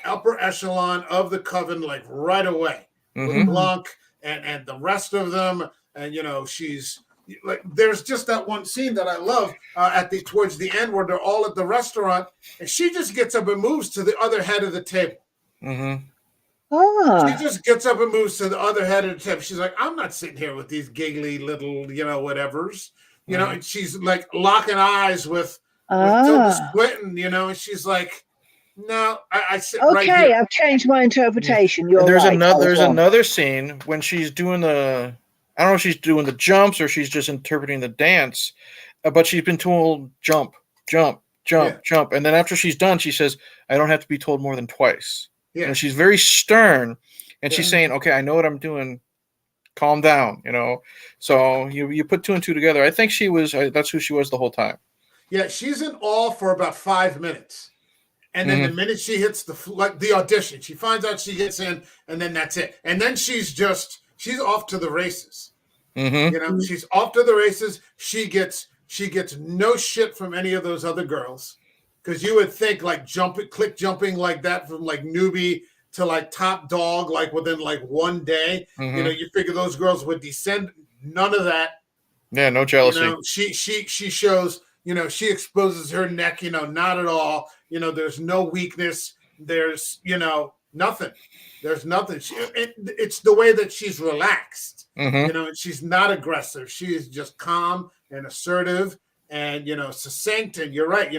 upper echelon of the coven, like right away with Blanc and the rest of them. And, she's like, there's just that one scene that I love towards the end where they're all at the restaurant and she just gets up and moves to the other head of the table. She just gets up and moves to the other head of the table. She's like, I'm not sitting here with these giggly little, whatevers, and she's like locking eyes with Tilda Swinton, and she's like, no, I sit right here. Okay, I've changed my interpretation. You're there's right. There's another scene when she's doing I don't know if she's doing the jumps or she's just interpreting the dance, but she's been told jump, jump, jump, jump. And then after she's done, she says, I don't have to be told more than twice. Yeah. And she's very stern and she's saying, okay, I know what I'm doing. Calm down, So you put 2 and 2 together. I think that's who she was the whole time. Yeah, she's in awe for about 5 minutes. And then the minute she hits the audition, she finds out she gets in, and then that's it. And then she's off to the races. She's off to the races. She gets no shit from any of those other girls. Because you would think like click jumping like that from like newbie to like top dog, like within like one day. You figure those girls would descend. None of that. Yeah, no jealousy. She shows, she exposes her neck, not at all. There's no weakness. There's, nothing. There's nothing. It's the way that she's relaxed, and she's not aggressive. She is just calm and assertive and, succinct. And you're right.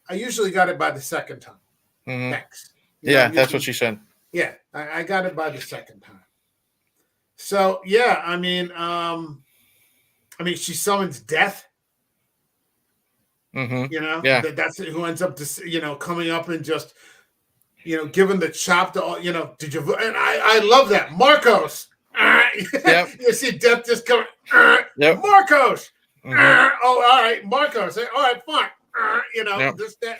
I usually got it by the second time. Thanks. That's what she said. Yeah, I got it by the second time. So, yeah, I mean, she summons death. That's who ends up coming up and just giving the chop to all. Did you? And I love that Marcos. You see death just coming. Marcos. Oh, all right, Marcos. All right, fine. This that.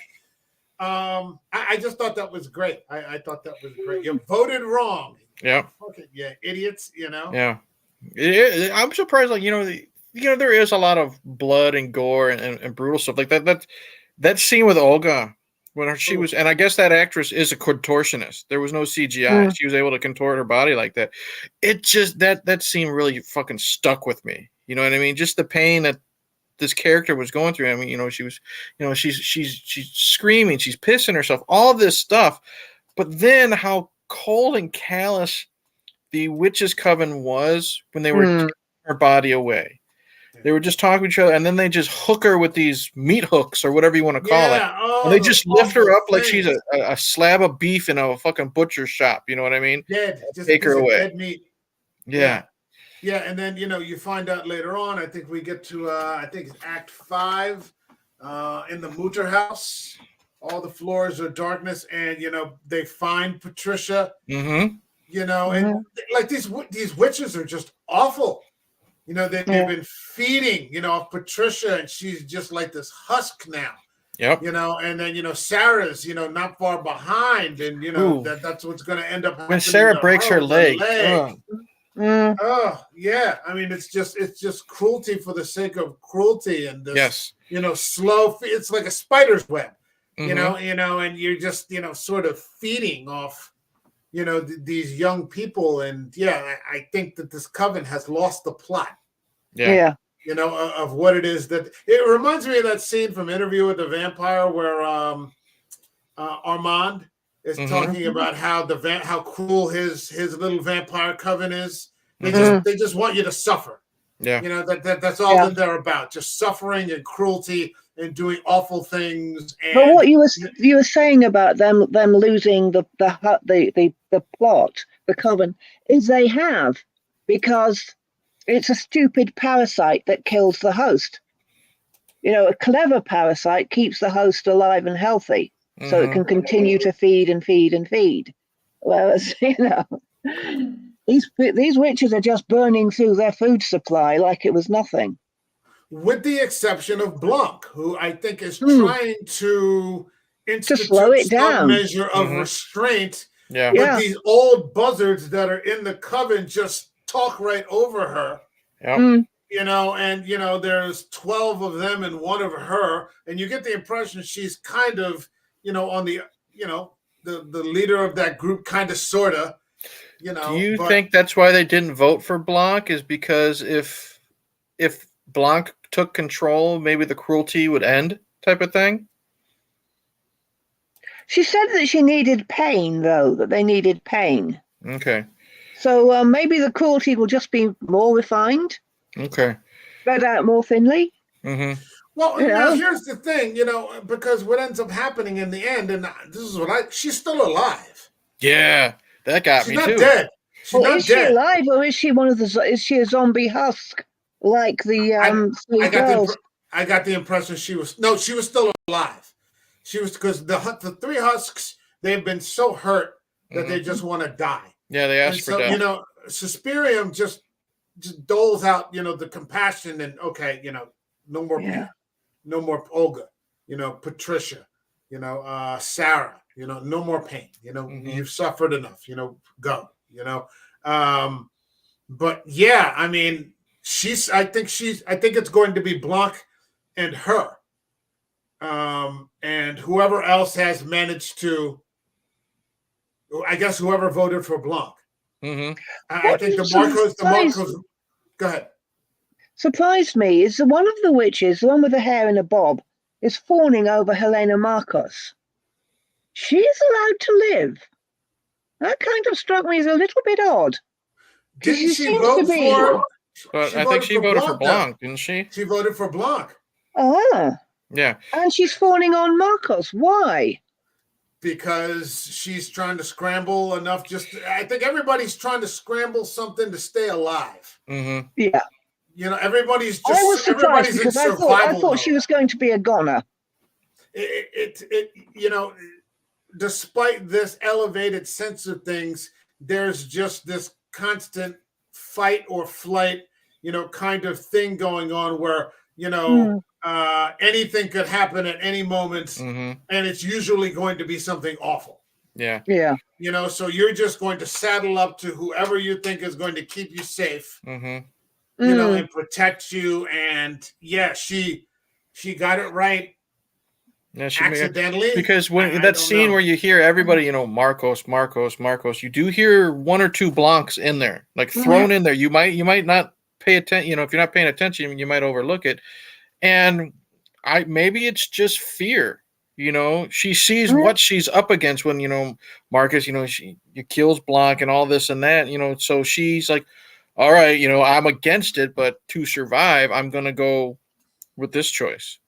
I just thought that was great. I thought that was great. You voted wrong. Yeah. Okay. Yeah, idiots. Yeah. I'm surprised. Like there is a lot of blood and gore and brutal stuff like that. That scene with Olga when she was, and I guess that actress is a contortionist. There was no CGI. She was able to contort her body like that. It just that scene really fucking stuck with me. You know what I mean? Just the pain that this character was going through. I mean, she was, she's screaming, she's pissing herself, all this stuff. But then how cold and callous the witches' coven was when they were taking her body away. They were just talking to each other, and then they just hook her with these meat hooks or whatever you want to call it. And they just lift her up like she's a slab of beef in a fucking butcher's shop. You know what I mean? Dead. Just take her away. Dead meat. Yeah, and then you find out later on. I think we get to I think it's Act 5 in the Mutter house. All the floors are darkness, and they find Patricia. And like these witches are just awful. They've been feeding, off Patricia, and she's just like this husk now. Yep. And then Sarah's, not far behind, and that's what's going to end up happening. When Sarah breaks her leg. Oh yeah, I mean it's just cruelty for the sake of cruelty, and this, slow. It's like a spider's web, and you're just sort of feeding off, these young people, and I think that this coven has lost the plot. Yeah. Of what it is that it reminds me of that scene from Interview with the Vampire where Armand is talking about how cruel his little vampire coven is. They just want you to suffer. Yeah. That's all that they're about. Just suffering and cruelty and doing awful things. But what you were saying about them losing the plot, the coven, is they have, because it's a stupid parasite that kills the host. A clever parasite keeps the host alive and healthy, so it can continue to feed and feed and feed. Whereas, these witches are just burning through their food supply like it was nothing. With the exception of Blanc, who I think is trying to institute slow it down. Some measure of restraint. But these old buzzards that are in the coven just talk right over her. You know, and there's 12 of them and one of her, and you get the impression she's kind of, on the, the leader of that group, kind of, sorta. Do you think that's why they didn't vote for Blanc? Is because if Blanc took control, maybe the cruelty would end, type of thing? She said that she needed pain, though, that they needed pain. Okay. So maybe the cruelty will just be more refined. Okay. Spread out more thinly. Mm-hmm. Well, now here's the thing, because what ends up happening in the end, and this is she's still alive. Yeah, that got me too. She's not dead. She's not dead. Is she alive, or is she is she a zombie husk like the I got the impression she was still alive. She was, because the three husks, they've been so hurt that they just want to die. Yeah, they asked for death. Suspiria just doles out, the compassion and no more pain, no more Olga, Patricia, Sarah, no more pain, you've suffered enough, go, but yeah, I mean, I think it's going to be Blanc and her, and whoever else has managed to, I guess whoever voted for Blanc. Mm-hmm. I think the Marcos. Go ahead. Surprised me is one of the witches, the one with the hair in a bob, is fawning over Helena Marcos. She is allowed to live. That kind of struck me as a little bit odd. Didn't she vote for? But I think she voted for Blanc, didn't she? She voted for Blanc. Ah. Yeah. And she's fawning on Marcos. Why? Because she's trying to scramble enough. I think everybody's trying to scramble something to stay alive. Mm-hmm. Yeah. Everybody's just. I was surprised because I thought she was going to be a goner. Despite this elevated sense of things, there's just this constant fight or flight, kind of thing going on where, anything could happen at any moment, and it's usually going to be something awful. Yeah. Yeah. So you're just going to saddle up to whoever you think is going to keep you safe, and protect you. And yeah, she got it right. Yeah, accidentally, because when that scene where you hear everybody, Marcos, you do hear one or two Blancs in there, like thrown in there. You might not pay attention. If you're not paying attention, you might overlook it. And maybe it's just fear. She sees what she's up against when Marcus. She kills Blanc and all this and that. So she's like, all right, I'm against it, but to survive, I'm gonna go with this choice.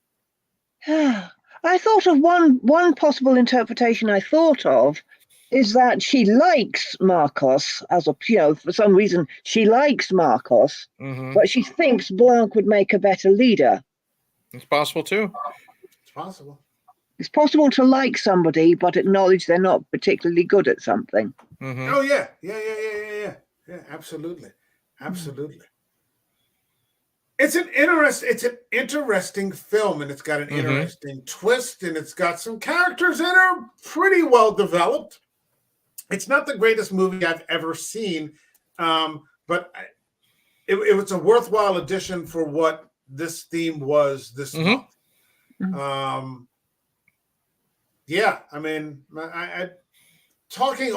I thought of one possible interpretation I thought of is that she likes Marcos for some reason she likes Marcos, but she thinks Blanc would make a better leader. It's possible too. It's possible. It's possible to like somebody but acknowledge they're not particularly good at something. Oh yeah, absolutely. It's an interesting film, and it's got an interesting twist, and it's got some characters that are pretty well developed. It's not the greatest movie I've ever seen, but it was a worthwhile addition for what this theme was this month. Yeah, I mean, I talking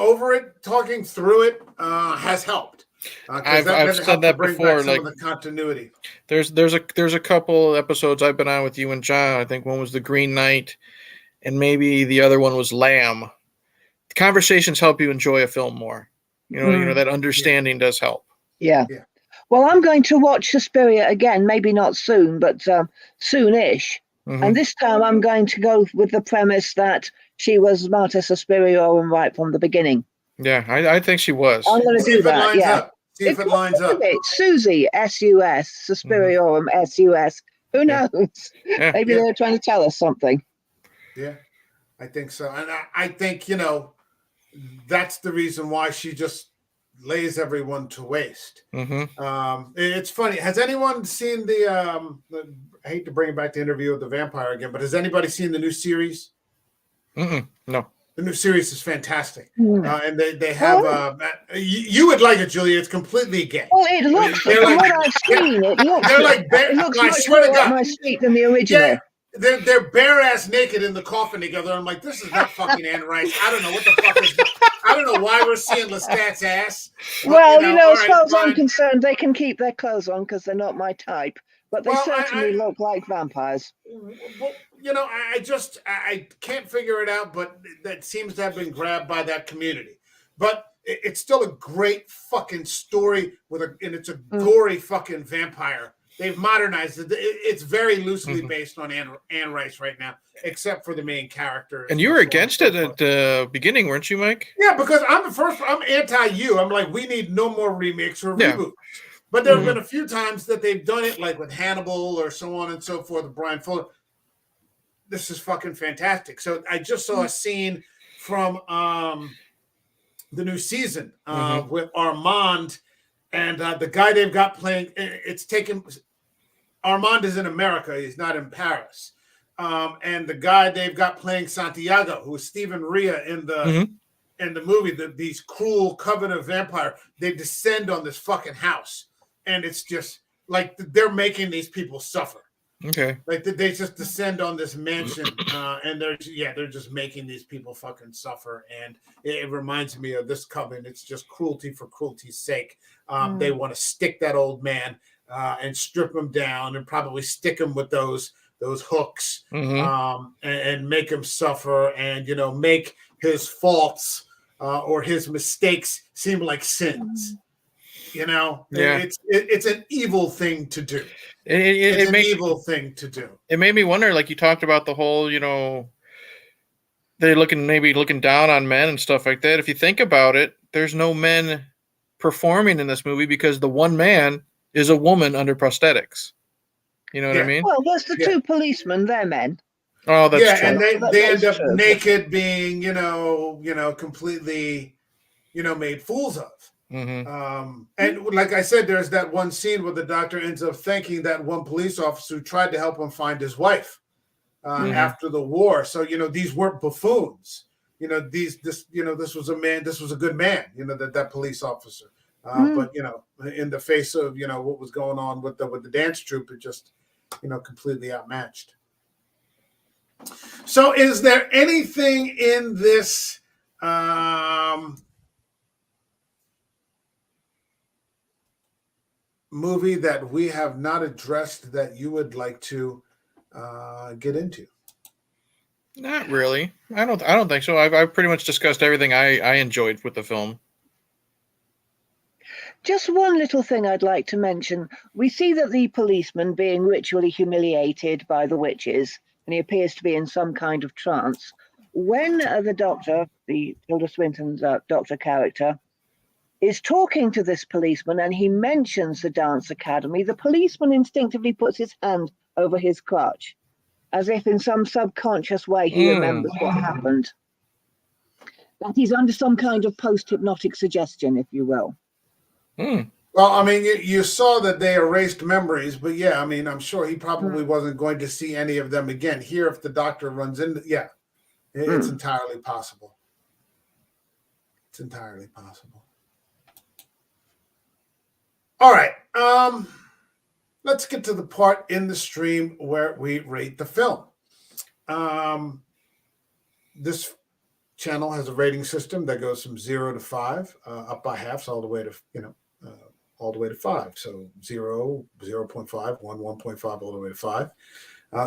through it has helped. I've said that before. Like the continuity. There's a couple episodes I've been on with you and John. I think one was The Green Knight, and maybe the other one was Lamb. The conversations help you enjoy a film more. That understanding does help. Yeah. Well, I'm going to watch Suspiria again. Maybe not soon, but soonish. And this time I'm going to go with the premise that she was Marta Suspiriorum right from the beginning. Yeah, I think she was. I'm going to do that. Yeah. See if it lines up. Susie, S-U-S, Suspiriorum, S-U-S. Who knows? Yeah. Maybe they're trying to tell us something. Yeah, I think so. And I think, that's the reason why she just lays everyone to waste. It's funny. Has anyone seen I hate to bring it back to Interview with the Vampire again, but has anybody seen the new series? No. The new series is fantastic, Mm. and they have. You would like it, Julia. It's completely gay. Well, it looks. They're From like- what I've seen, it looks. They're like It looks I much swear to more up God. my street than the original. Yeah, they're bare ass naked in the coffin together. I'm like, this is not fucking Anne Rice. I don't know what the fuck is. I don't know why we're seeing Lestat's ass. But, Well, all as right, far as I'm fine. concerned, they can keep their clothes on because they're not my type. But they Well, certainly look like vampires. Well, I can't figure it out, but that seems to have been grabbed by that community. But it's still a great fucking story and it's a gory fucking vampire. They've modernized it. It's very loosely based on Anne Rice right now, except for the main character. And you were against it at the beginning, weren't you, Mike? Yeah, because I'm anti-you. I'm like, we need no more remakes or reboots. But there have been a few times that they've done it, like with Hannibal or so on and so forth, with Brian Fuller. This is fucking fantastic. So I just saw a scene from the new season with Armand and the guy they've got playing. Armand is in America. He's not in Paris. And the guy they've got playing Santiago, who is Stephen Rea in the movie, these cruel covenant vampire, they descend on this fucking house. And it's just like they're making these people suffer. Okay. Like they just descend on this mansion, and they're just making these people fucking suffer. And it reminds me of this coven. It's just cruelty for cruelty's sake. They want to stick that old man and strip him down, and probably stick him with those hooks, and make him suffer, and make his faults or his mistakes seem like sins. It's an evil thing to do. It's an evil thing to do. It made me wonder, like you talked about the whole, they're looking down on men and stuff like that. If you think about it, there's no men performing in this movie because the one man is a woman under prosthetics. You know what I mean? Well, there's the two policemen, they're men. Oh, that's true. And they end up naked, being, completely, made fools of. And like I said, there's that one scene where the doctor ends up thanking that one police officer who tried to help him find his wife after the war. So these weren't buffoons. This was a man. This was a good man. That police officer. But in the face of what was going on with the dance troupe, it just completely outmatched. So, is there anything in this? Movie that we have not addressed that you would like to get into? Not really. I don't think so. I've pretty much discussed everything I enjoyed with the film. Just one little thing I'd like to mention. We see that the policeman being ritually humiliated by the witches, and he appears to be in some kind of trance. When the doctor, the Tilda Swinton's doctor character, is talking to this policeman and he mentions the dance academy, the policeman instinctively puts his hand over his crotch, as if in some subconscious way he remembers what happened. That he's under some kind of post-hypnotic suggestion, if you will. Well, I mean, you saw that they erased memories, but yeah, I mean, I'm sure he probably wasn't going to see any of them again. Here, if the doctor runs into, it's entirely possible. It's entirely possible. All right, let's get to the part in the stream where we rate the film. This channel has a rating system that goes from 0 to 5, up by halves, all the way to all the way to 5. So 0, 0.5, 1, 1.5, all the way to 5.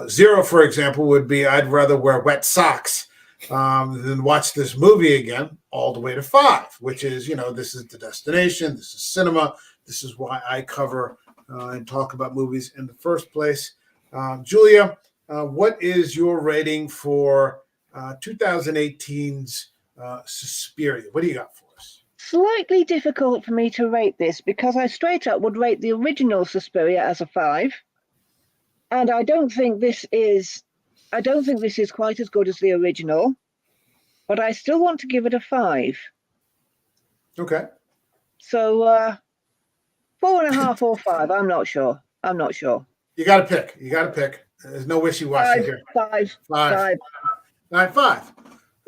0, for example, would be I'd rather wear wet socks than watch this movie again, all the way to 5, which is, this is the destination, this is cinema, this is why I cover and talk about movies in the first place. Julia, what is your rating for 2018's Suspiria? What do you got for us? Slightly difficult for me to rate this because I straight up would rate the original Suspiria as a 5. And I don't think this is quite as good as the original, but I still want to give it a 5. Okay. So 4.5 or 5. I'm not sure. You got to pick. There's no wishy-washy here. 5. 5. 5.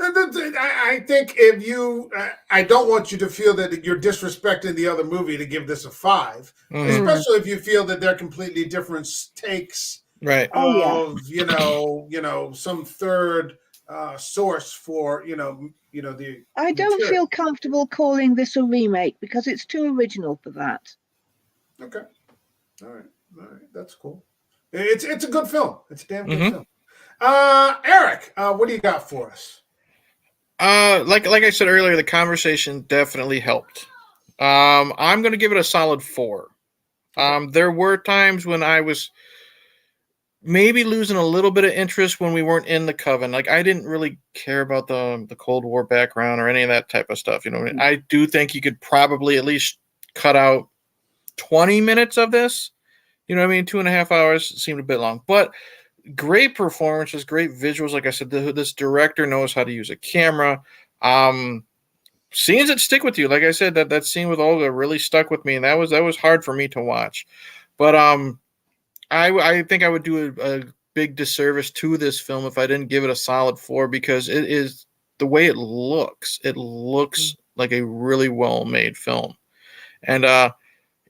I think if you, I don't want you to feel that you're disrespecting the other movie to give this a 5, especially if you feel that they're completely different takes right? Of some third source for the I don't material. feel comfortable calling this a remake because it's too original for that. Okay, all right, that's cool. It's a good film. It's a damn good film. Eric, what do you got for us? Like I said earlier, the conversation definitely helped. I'm going to give it a solid 4. There were times when I was maybe losing a little bit of interest when we weren't in the Coven. Like, I didn't really care about the Cold War background or any of that type of stuff. I do think you could probably at least cut out 20 minutes of this. 2.5 hours seemed a bit long, but great performances, great visuals. Like I said, this director knows how to use a camera. Scenes that stick with you. Like I said, that scene with Olga really stuck with me, and that was hard for me to watch. But I think I would do a big disservice to this film if I didn't give it a solid 4, because it is the way it looks. It looks like a really well-made film. And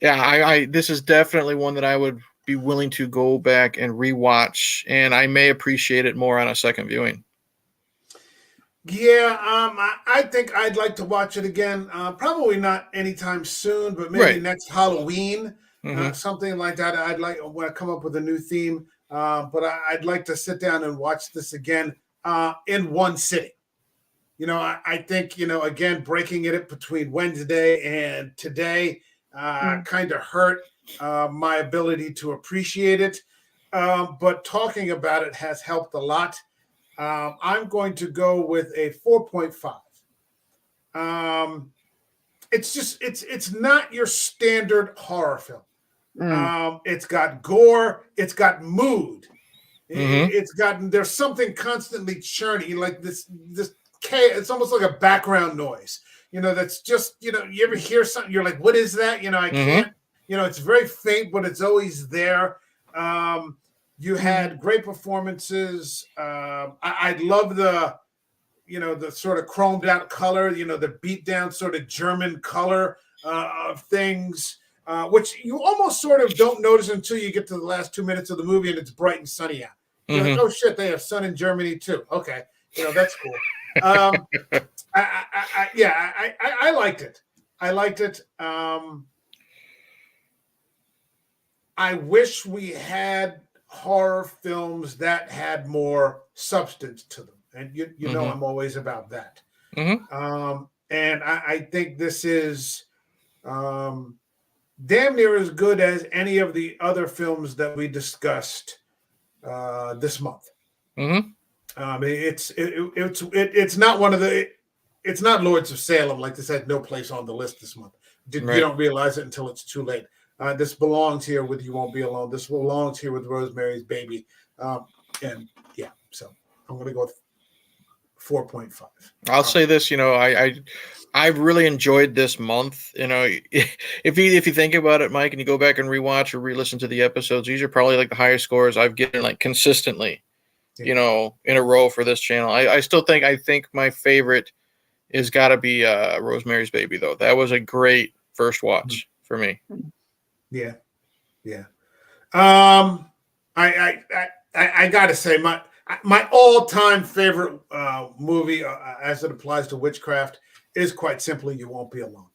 this is definitely one that I would be willing to go back and rewatch, and I may appreciate it more on a second viewing. Yeah, I think I'd like to watch it again. Probably not anytime soon, but maybe next Halloween. Something like that. I'd like when I come up with a new theme, but I'd like to sit down and watch this again in one sitting. I think again, breaking it between Wednesday and today kind of hurt my ability to appreciate it. But talking about it has helped a lot. I'm going to go with a 4.5. It's not your standard horror film. It's got gore. It's got mood. There's something constantly churning, like this it's almost like a background noise. That's just you ever hear something, you're like, what is that? I can't. It's very faint, but it's always there. You had great performances. I love the sort of chromed out color. The beat down sort of German color of things. Which you almost sort of don't notice until you get to the last 2 minutes of the movie and it's bright and sunny out. You're like, oh shit, they have sun in Germany too. Okay, that's cool. I liked it. I wish we had horror films that had more substance to them, and you know I'm always about that. And I think this is damn near as good as any of the other films that we discussed this month. It's not one of the. It's not Lords of Salem. Like this had no place on the list this month. You don't realize it until it's too late. This belongs here with You Won't Be Alone. This belongs here with Rosemary's Baby. So I'm going to go with 4.5. I'll say this, I've really enjoyed this month. If you think about it, Mike, and you go back and rewatch or re-listen to the episodes, these are probably like the highest scores I've gotten like consistently, in a row for this channel. I think my favorite is got to be Rosemary's Baby, though. That was a great first watch for me. Yeah. I got to say my all-time favorite movie as it applies to witchcraft is quite simply You Won't Be Alone.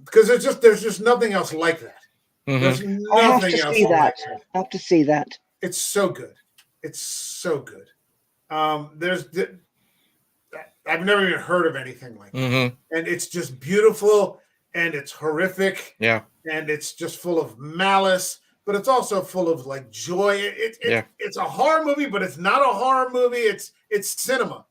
Because there's just nothing else like that. There's nothing else like that. I have to see that. It's so good. I've never even heard of anything like that. And it's just beautiful and it's horrific. Yeah. And it's just full of malice, but it's also full of like joy. It's a horror movie, but it's not a horror movie. It's cinema.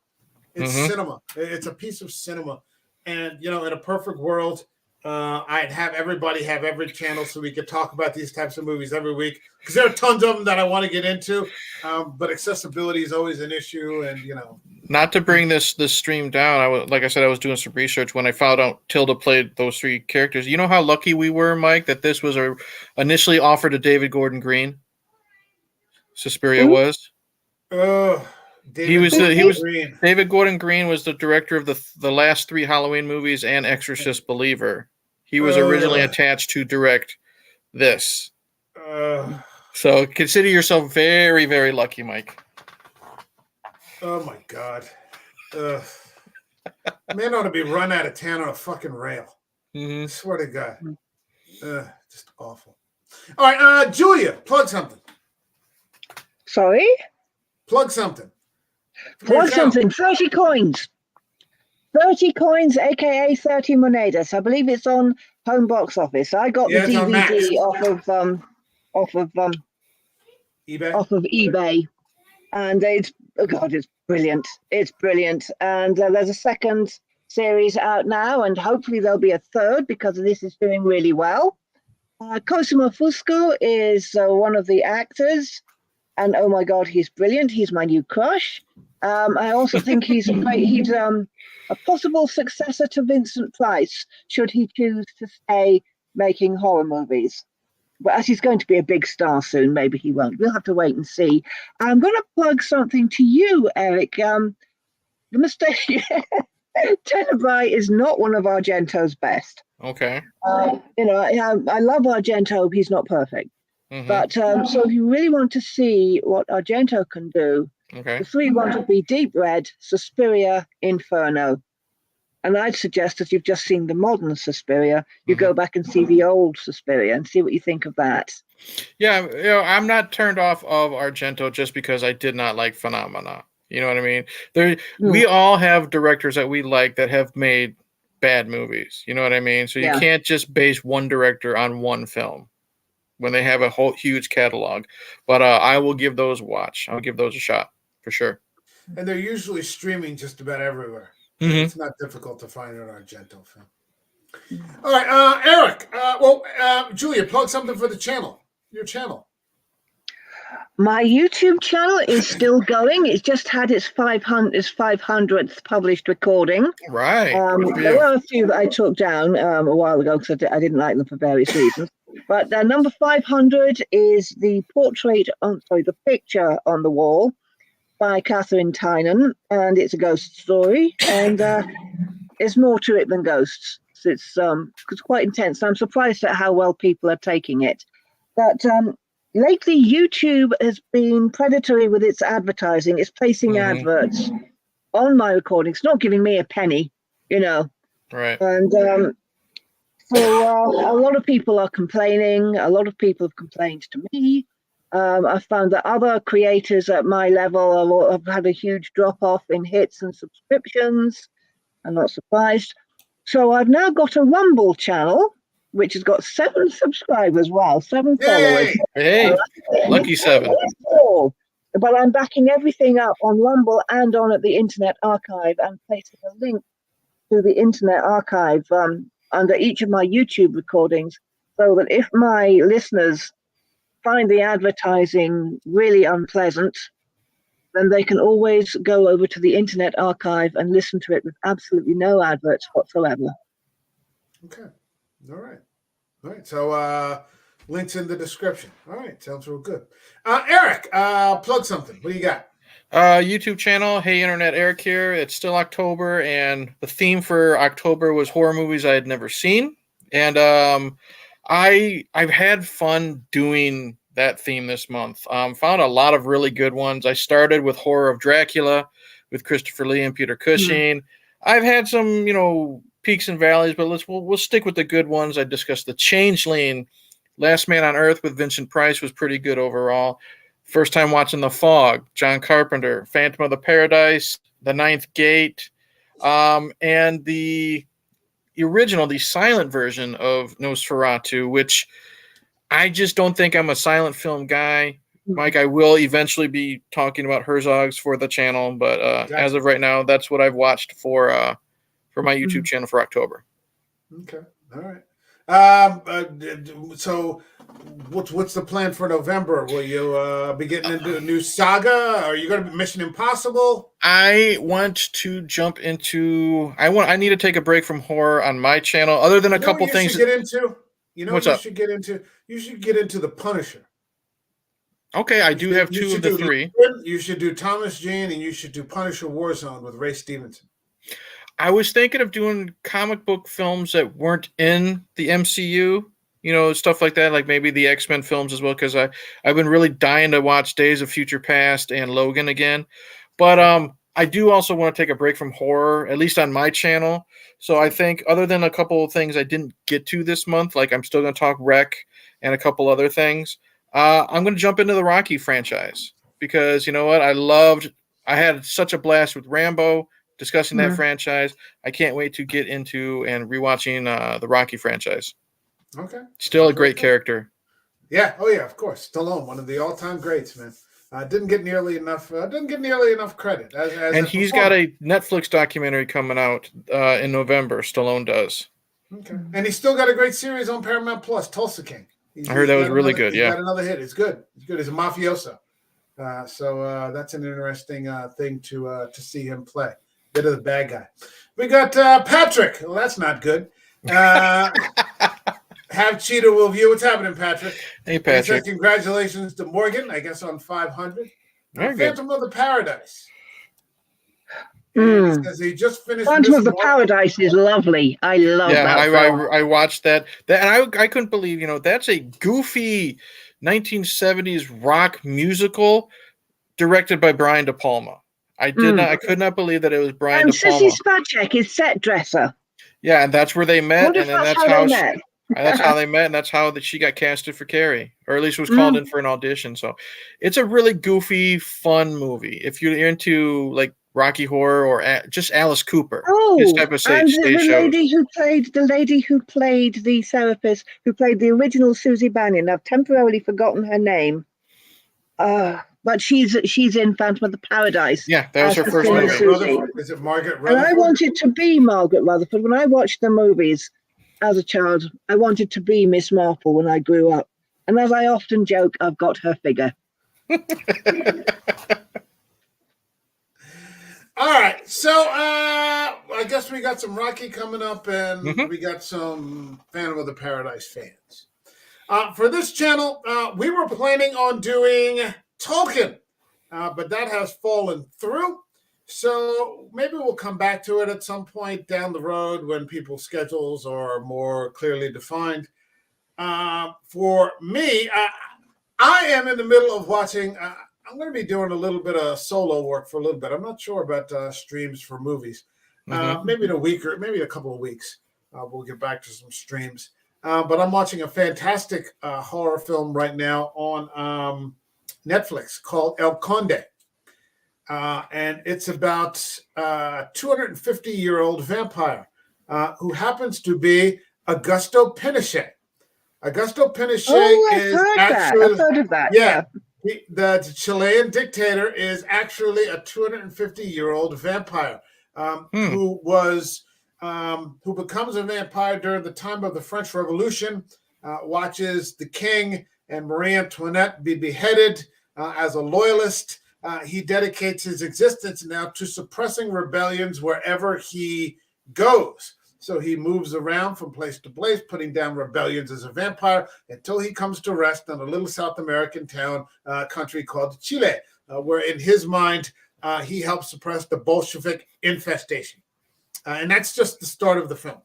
It's cinema. It's a piece of cinema. And in a perfect world, I'd have everybody have every channel so we could talk about these types of movies every week, because there are tons of them that I want to get into. But accessibility is always an issue, and Not to bring this stream down, I was doing some research when I found out Tilda played those 3 characters. You know how lucky we were, Mike, that this was initially offered to David Gordon Green? Suspiria was. David Gordon Green was the director of the last 3 Halloween movies and Exorcist Believer. He was originally attached to direct this. So consider yourself very, very lucky, Mike. Oh my God. Man ought to be run out of town on a fucking rail. I swear to God. Just awful. All right, Julia, plug something. Sorry? Plug something. Plug something. 30 coins. 30 coins, aka 30 monedas. I believe it's on home box office. I got the DVD off of eBay. And it's brilliant. It's brilliant. And there's a second series out now, and hopefully there'll be a third because this is doing really well. Cosimo Fusco is one of the actors, and oh my God, he's brilliant. He's my new crush. I also think he's a possible successor to Vincent Price should he choose to stay making horror movies. But as he's going to be a big star soon, maybe he won't. We'll have to wait and see. I'm going to plug something to you, Eric. The mistake, Tenebrae is not one of Argento's best. Okay. I love Argento. He's not perfect. But so if you really want to see what Argento can do, the 3 ones would be Deep Red, Suspiria, Inferno. And I'd suggest that you've just seen the modern Suspiria, you go back and see the old Suspiria and see what you think of that. Yeah, I'm not turned off of Argento just because I did not like Phenomena. You know what I mean? We all have directors that we like that have made bad movies. You know what I mean? So you can't just base one director on one film when they have a whole huge catalog. But I will give those a watch. I'll give those a shot for sure. And they're usually streaming just about everywhere. It's not difficult to find an Argento film. All right, Eric. Julia, plug something for the channel. Your channel. My YouTube channel is still going. It's just had its 500th published recording. Right. There were a few that I took down a while ago because I didn't like them for various reasons. But number 500 is the picture on the wall by Catherine Tynan, and it's a ghost story, and there's more to it than ghosts. So it's quite intense. I'm surprised at how well people are taking it. But lately, YouTube has been predatory with its advertising. It's placing adverts on my recordings, not giving me a penny, Right. And so a lot of people are complaining. A lot of people have complained to me. I found that other creators at my level have had a huge drop-off in hits and subscriptions. I'm not surprised. So I've now got a Rumble channel, which has got 7 subscribers. Wow, 7 followers. Hey, lucky 7. But I'm backing everything up on Rumble and on at the Internet Archive and placing a link to the Internet Archive under each of my YouTube recordings, so that if my listeners find the advertising really unpleasant, then they can always go over to the Internet Archive and listen to it with absolutely no adverts whatsoever. Okay. All right. So links in the description. All right. Sounds real good. Eric, plug something. What do you got? YouTube channel. Hey, Internet, Eric here. It's still October, and the theme for October was horror movies I had never seen. And I've had fun doing that theme this month. Found a lot of really good ones. I started with Horror of Dracula with Christopher Lee and Peter Cushing. I've had some, peaks and valleys, but we'll stick with the good ones. I discussed The Changeling. Last Man on Earth with Vincent Price was pretty good overall. First time watching The Fog, John Carpenter. Phantom of the Paradise, The Ninth Gate, and the original, the silent version of Nosferatu, which I just don't think I'm a silent film guy. Mike, I will eventually be talking about Herzog's for the channel, but as of right now, that's what I've watched for my YouTube channel for October. Okay, all right. So what's the plan for November? Will you be getting into a new saga? Are you going to be Mission Impossible? I want to jump into. I need to take a break from horror on my channel. Other than a couple things. You should get into The Punisher. Okay, I do have two of the three. You should do Thomas Jane, and you should do Punisher Warzone with Ray Stevenson. I was thinking of doing comic book films that weren't in the MCU, stuff like that, like maybe the X-Men films as well, because I've been really dying to watch Days of Future Past and Logan again. But I do also want to take a break from horror, at least on my channel. So I think other than a couple of things I didn't get to this month, like I'm still going to talk Rec and a couple other things, I'm going to jump into the Rocky franchise because you know what? I had such a blast with Rambo discussing that franchise. I can't wait to get into and rewatching the Rocky franchise. Okay. Still a great character. Yeah. Oh yeah, of course. Stallone, one of the all-time greats, man. Didn't get nearly enough credit. And he's got a Netflix documentary coming out in November. Stallone does. Okay. And he's still got a great series on Paramount Plus, Tulsa King. I heard that was really good. He's got another hit. It's good. It's good. He's a mafioso. So that's an interesting thing to see him play. Bit of the bad guy. We got Patrick. Well, that's not good. Have Cheetah will view. What's happening, Patrick? Hey, Patrick. Says, congratulations to Morgan, I guess, on 500. Phantom of the Paradise. Says he just finished. Phantom of the Paradise is lovely. I love that. Yeah, I watched that. And I couldn't believe, that's a goofy 1970s rock musical directed by Brian De Palma. I could not believe that it was Brian De Palma. And Sissy Spacek is set dresser. Yeah, and that's where they met, and then that's how they met. That's how they met, and that's how she got casted for Carrie, or at least was called in for an audition. So it's a really goofy, fun movie. If you're into like Rocky Horror or just Alice Cooper, this type of stage shows. The lady who played the therapist, who played the original Susie Bannion. I've temporarily forgotten her name. But she's in Phantom of the Paradise. Yeah, that was her first movie. Is it Margaret Rutherford? And I wanted to be Margaret Rutherford. When I watched the movies as a child, I wanted to be Miss Marple when I grew up. And as I often joke, I've got her figure. All right. So I guess we got some Rocky coming up, and we got some Phantom of the Paradise fans. For this channel, we were planning on doing Tolkien, but that has fallen through. So maybe we'll come back to it at some point down the road when people's schedules are more clearly defined. For me, I am in the middle of watching. I'm going to be doing a little bit of solo work for a little bit. I'm not sure about streams for movies. Maybe in a week or maybe a couple of weeks, we'll get back to some streams. But I'm watching a fantastic horror film right now on Netflix called El Conde. And it's about a 250-year-old vampire who happens to be Augusto Pinochet. Augusto Pinochet is actually I've heard of that. Yeah. The Chilean dictator is actually a 250-year-old vampire who becomes a vampire during the time of the French Revolution, watches the king and Marie Antoinette be beheaded as a loyalist. He dedicates his existence now to suppressing rebellions wherever he goes. So he moves around from place to place, putting down rebellions as a vampire until he comes to rest in a little South American town, country called Chile, where in his mind, he helps suppress the Bolshevik infestation. And that's just the start of the film.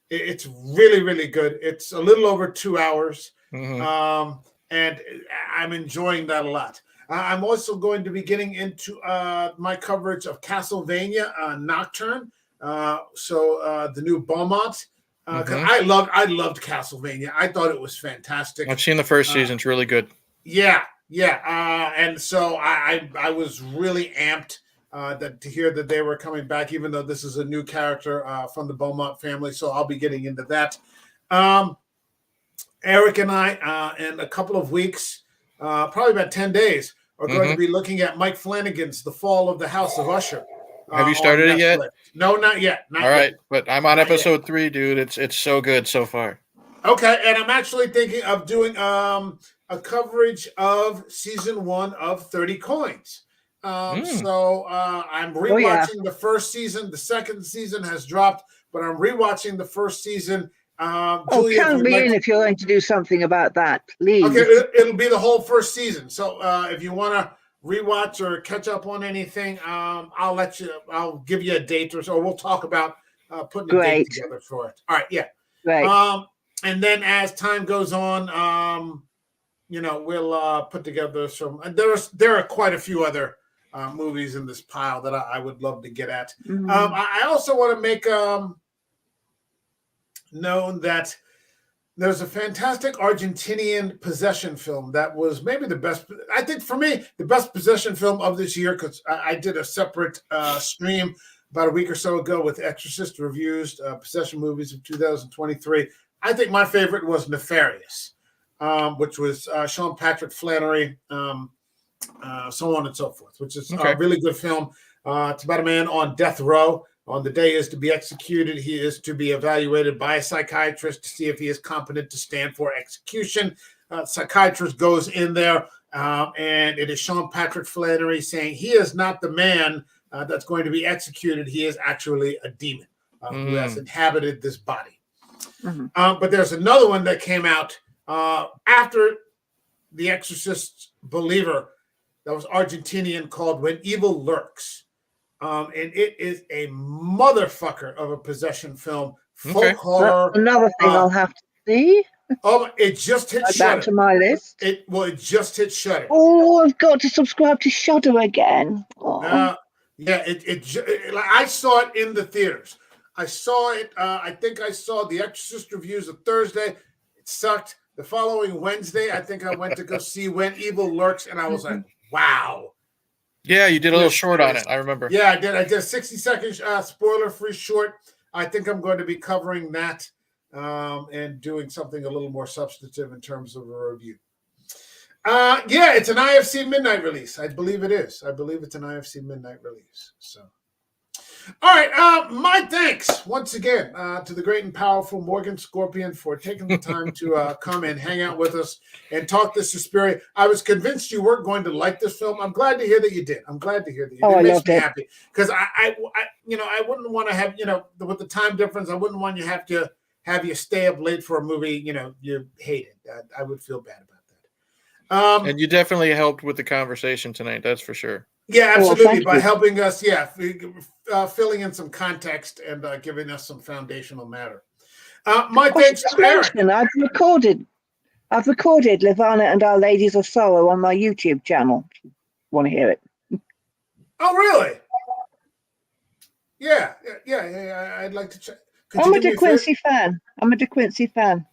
It's really, really good. It's a little over 2 hours. And I'm enjoying that a lot. I'm also going to be getting into my coverage of Castlevania Nocturne. So the new Beaumont. I loved Castlevania. I thought it was fantastic. I've seen the first season. It's really good. Yeah. And so I was really amped to hear that they were coming back, even though this is a new character from the Beaumont family. So I'll be getting into that. Eric and I, in a couple of weeks, probably about 10 days, are going to be looking at Mike Flanagan's The Fall of the House of Usher. Have you started it yet? No, not yet. All right, but I'm on episode 3, dude. It's so good so far. Okay, and I'm actually thinking of doing a coverage of season 1 of 30 Coins. So I'm rewatching the first season. The second season has dropped, but I'm rewatching the first season, Julia, count me in if you're going to do something about that, please. Okay, it'll be the whole first season. So if you want to rewatch or catch up on anything, I'll give you a date or so. We'll talk about putting a date together for it. All right, yeah. Right. And then as time goes on, we'll put together some. There are quite a few other movies in this pile that I would love to get at. Mm-hmm. I also want to make known that there's a fantastic Argentinian possession film that was maybe the best. I think for me, the best possession film of this year, because I did a separate stream about a week or so ago with Exorcist Reviews, possession movies of 2023. I think my favorite was Nefarious, which was Sean Patrick Flannery, so on and so forth, which is a really good film. It's about a man on death row. On the day he is to be executed, he is to be evaluated by a psychiatrist to see if he is competent to stand for execution. Psychiatrist goes in there, and it is Sean Patrick Flannery saying he is not the man that's going to be executed. He is actually a demon who has inhabited this body. Mm-hmm. But there's another one that came out after The Exorcist Believer that was Argentinian called When Evil Lurks. And it is a motherfucker of a possession film. Folk horror. That's another thing I'll have to see. Oh, it just hit Shudder. Back to my list. It just hit Shudder. Oh, I've got to subscribe to Shudder again. Yeah, I saw it in the theaters. I saw it. I think I saw The Exorcist Reviews of Thursday. It sucked. The following Wednesday, I think I went to go see When Evil Lurks, and I was like, wow. Yeah, you did a little short on it. I remember. Yeah, I did. I did a 60-second spoiler-free short. I think I'm going to be covering that and doing something a little more substantive in terms of a review. Yeah, it's an IFC midnight release. I believe it is. I believe it's an IFC midnight release. So, all right. My thanks once again to the great and powerful Morgan Scorpion for taking the time to come and hang out with us and talk this Suspiria. I was convinced you weren't going to like this film. I'm glad to hear that you did. I'm glad to hear that you did. It makes me happy because I wouldn't want to have, with the time difference, I wouldn't want you to have you stay up late for a movie, you hated. I would feel bad about that. And you definitely helped with the conversation tonight. That's for sure. Yeah, absolutely. By helping us, filling in some context and giving us some foundational matter. My thanks to Eric. I've recorded Levana and Our Ladies of Sorrow on my YouTube channel. Want to hear it? Oh, really? Yeah. I'd like to check. I'm a De Quincey fan.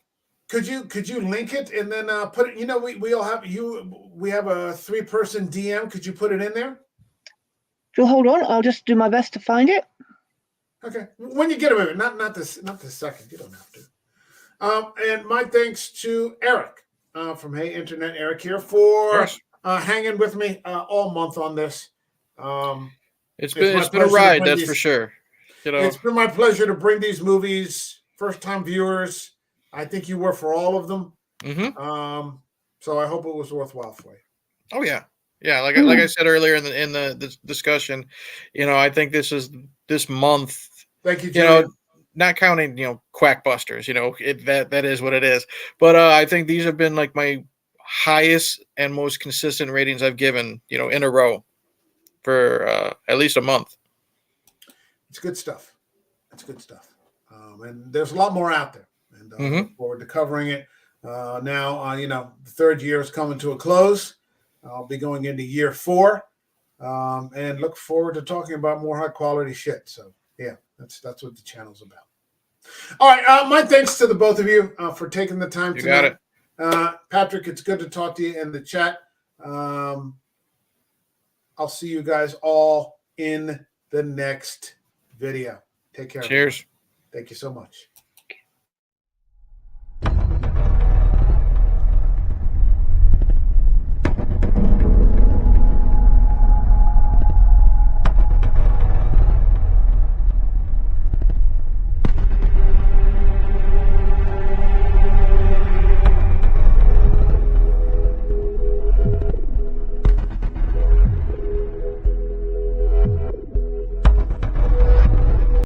Could you link it and then put it? We all have we have a 3-person DM. Could you put it in there? So hold on, I'll just do my best to find it. Okay, when you get a minute, not this second. You don't have to. And my thanks to Eric from Hey Internet, Eric here for hanging with me all month on this. It's been a ride, that's for sure. It's been my pleasure to bring these movies, first-time viewers. I think you were for all of them. Mm-hmm. So I hope it was worthwhile for you. Oh yeah. Yeah. Like I said earlier in the discussion, I think this month, thank you, Julia. Not counting, Quackbusters, that is what it is. But I think these have been like my highest and most consistent ratings I've given, in a row for at least a month. It's good stuff. And there's a lot more out there. And look forward to covering it. Now, the third year is coming to a close. I'll be going into year 4, and look forward to talking about more high quality shit. So, yeah, that's what the channel's about. All right, my thanks to the both of you for taking the time tonight. Got it. Patrick, it's good to talk to you in the chat. I'll see you guys all in the next video. Take care. Cheers. Thank you so much.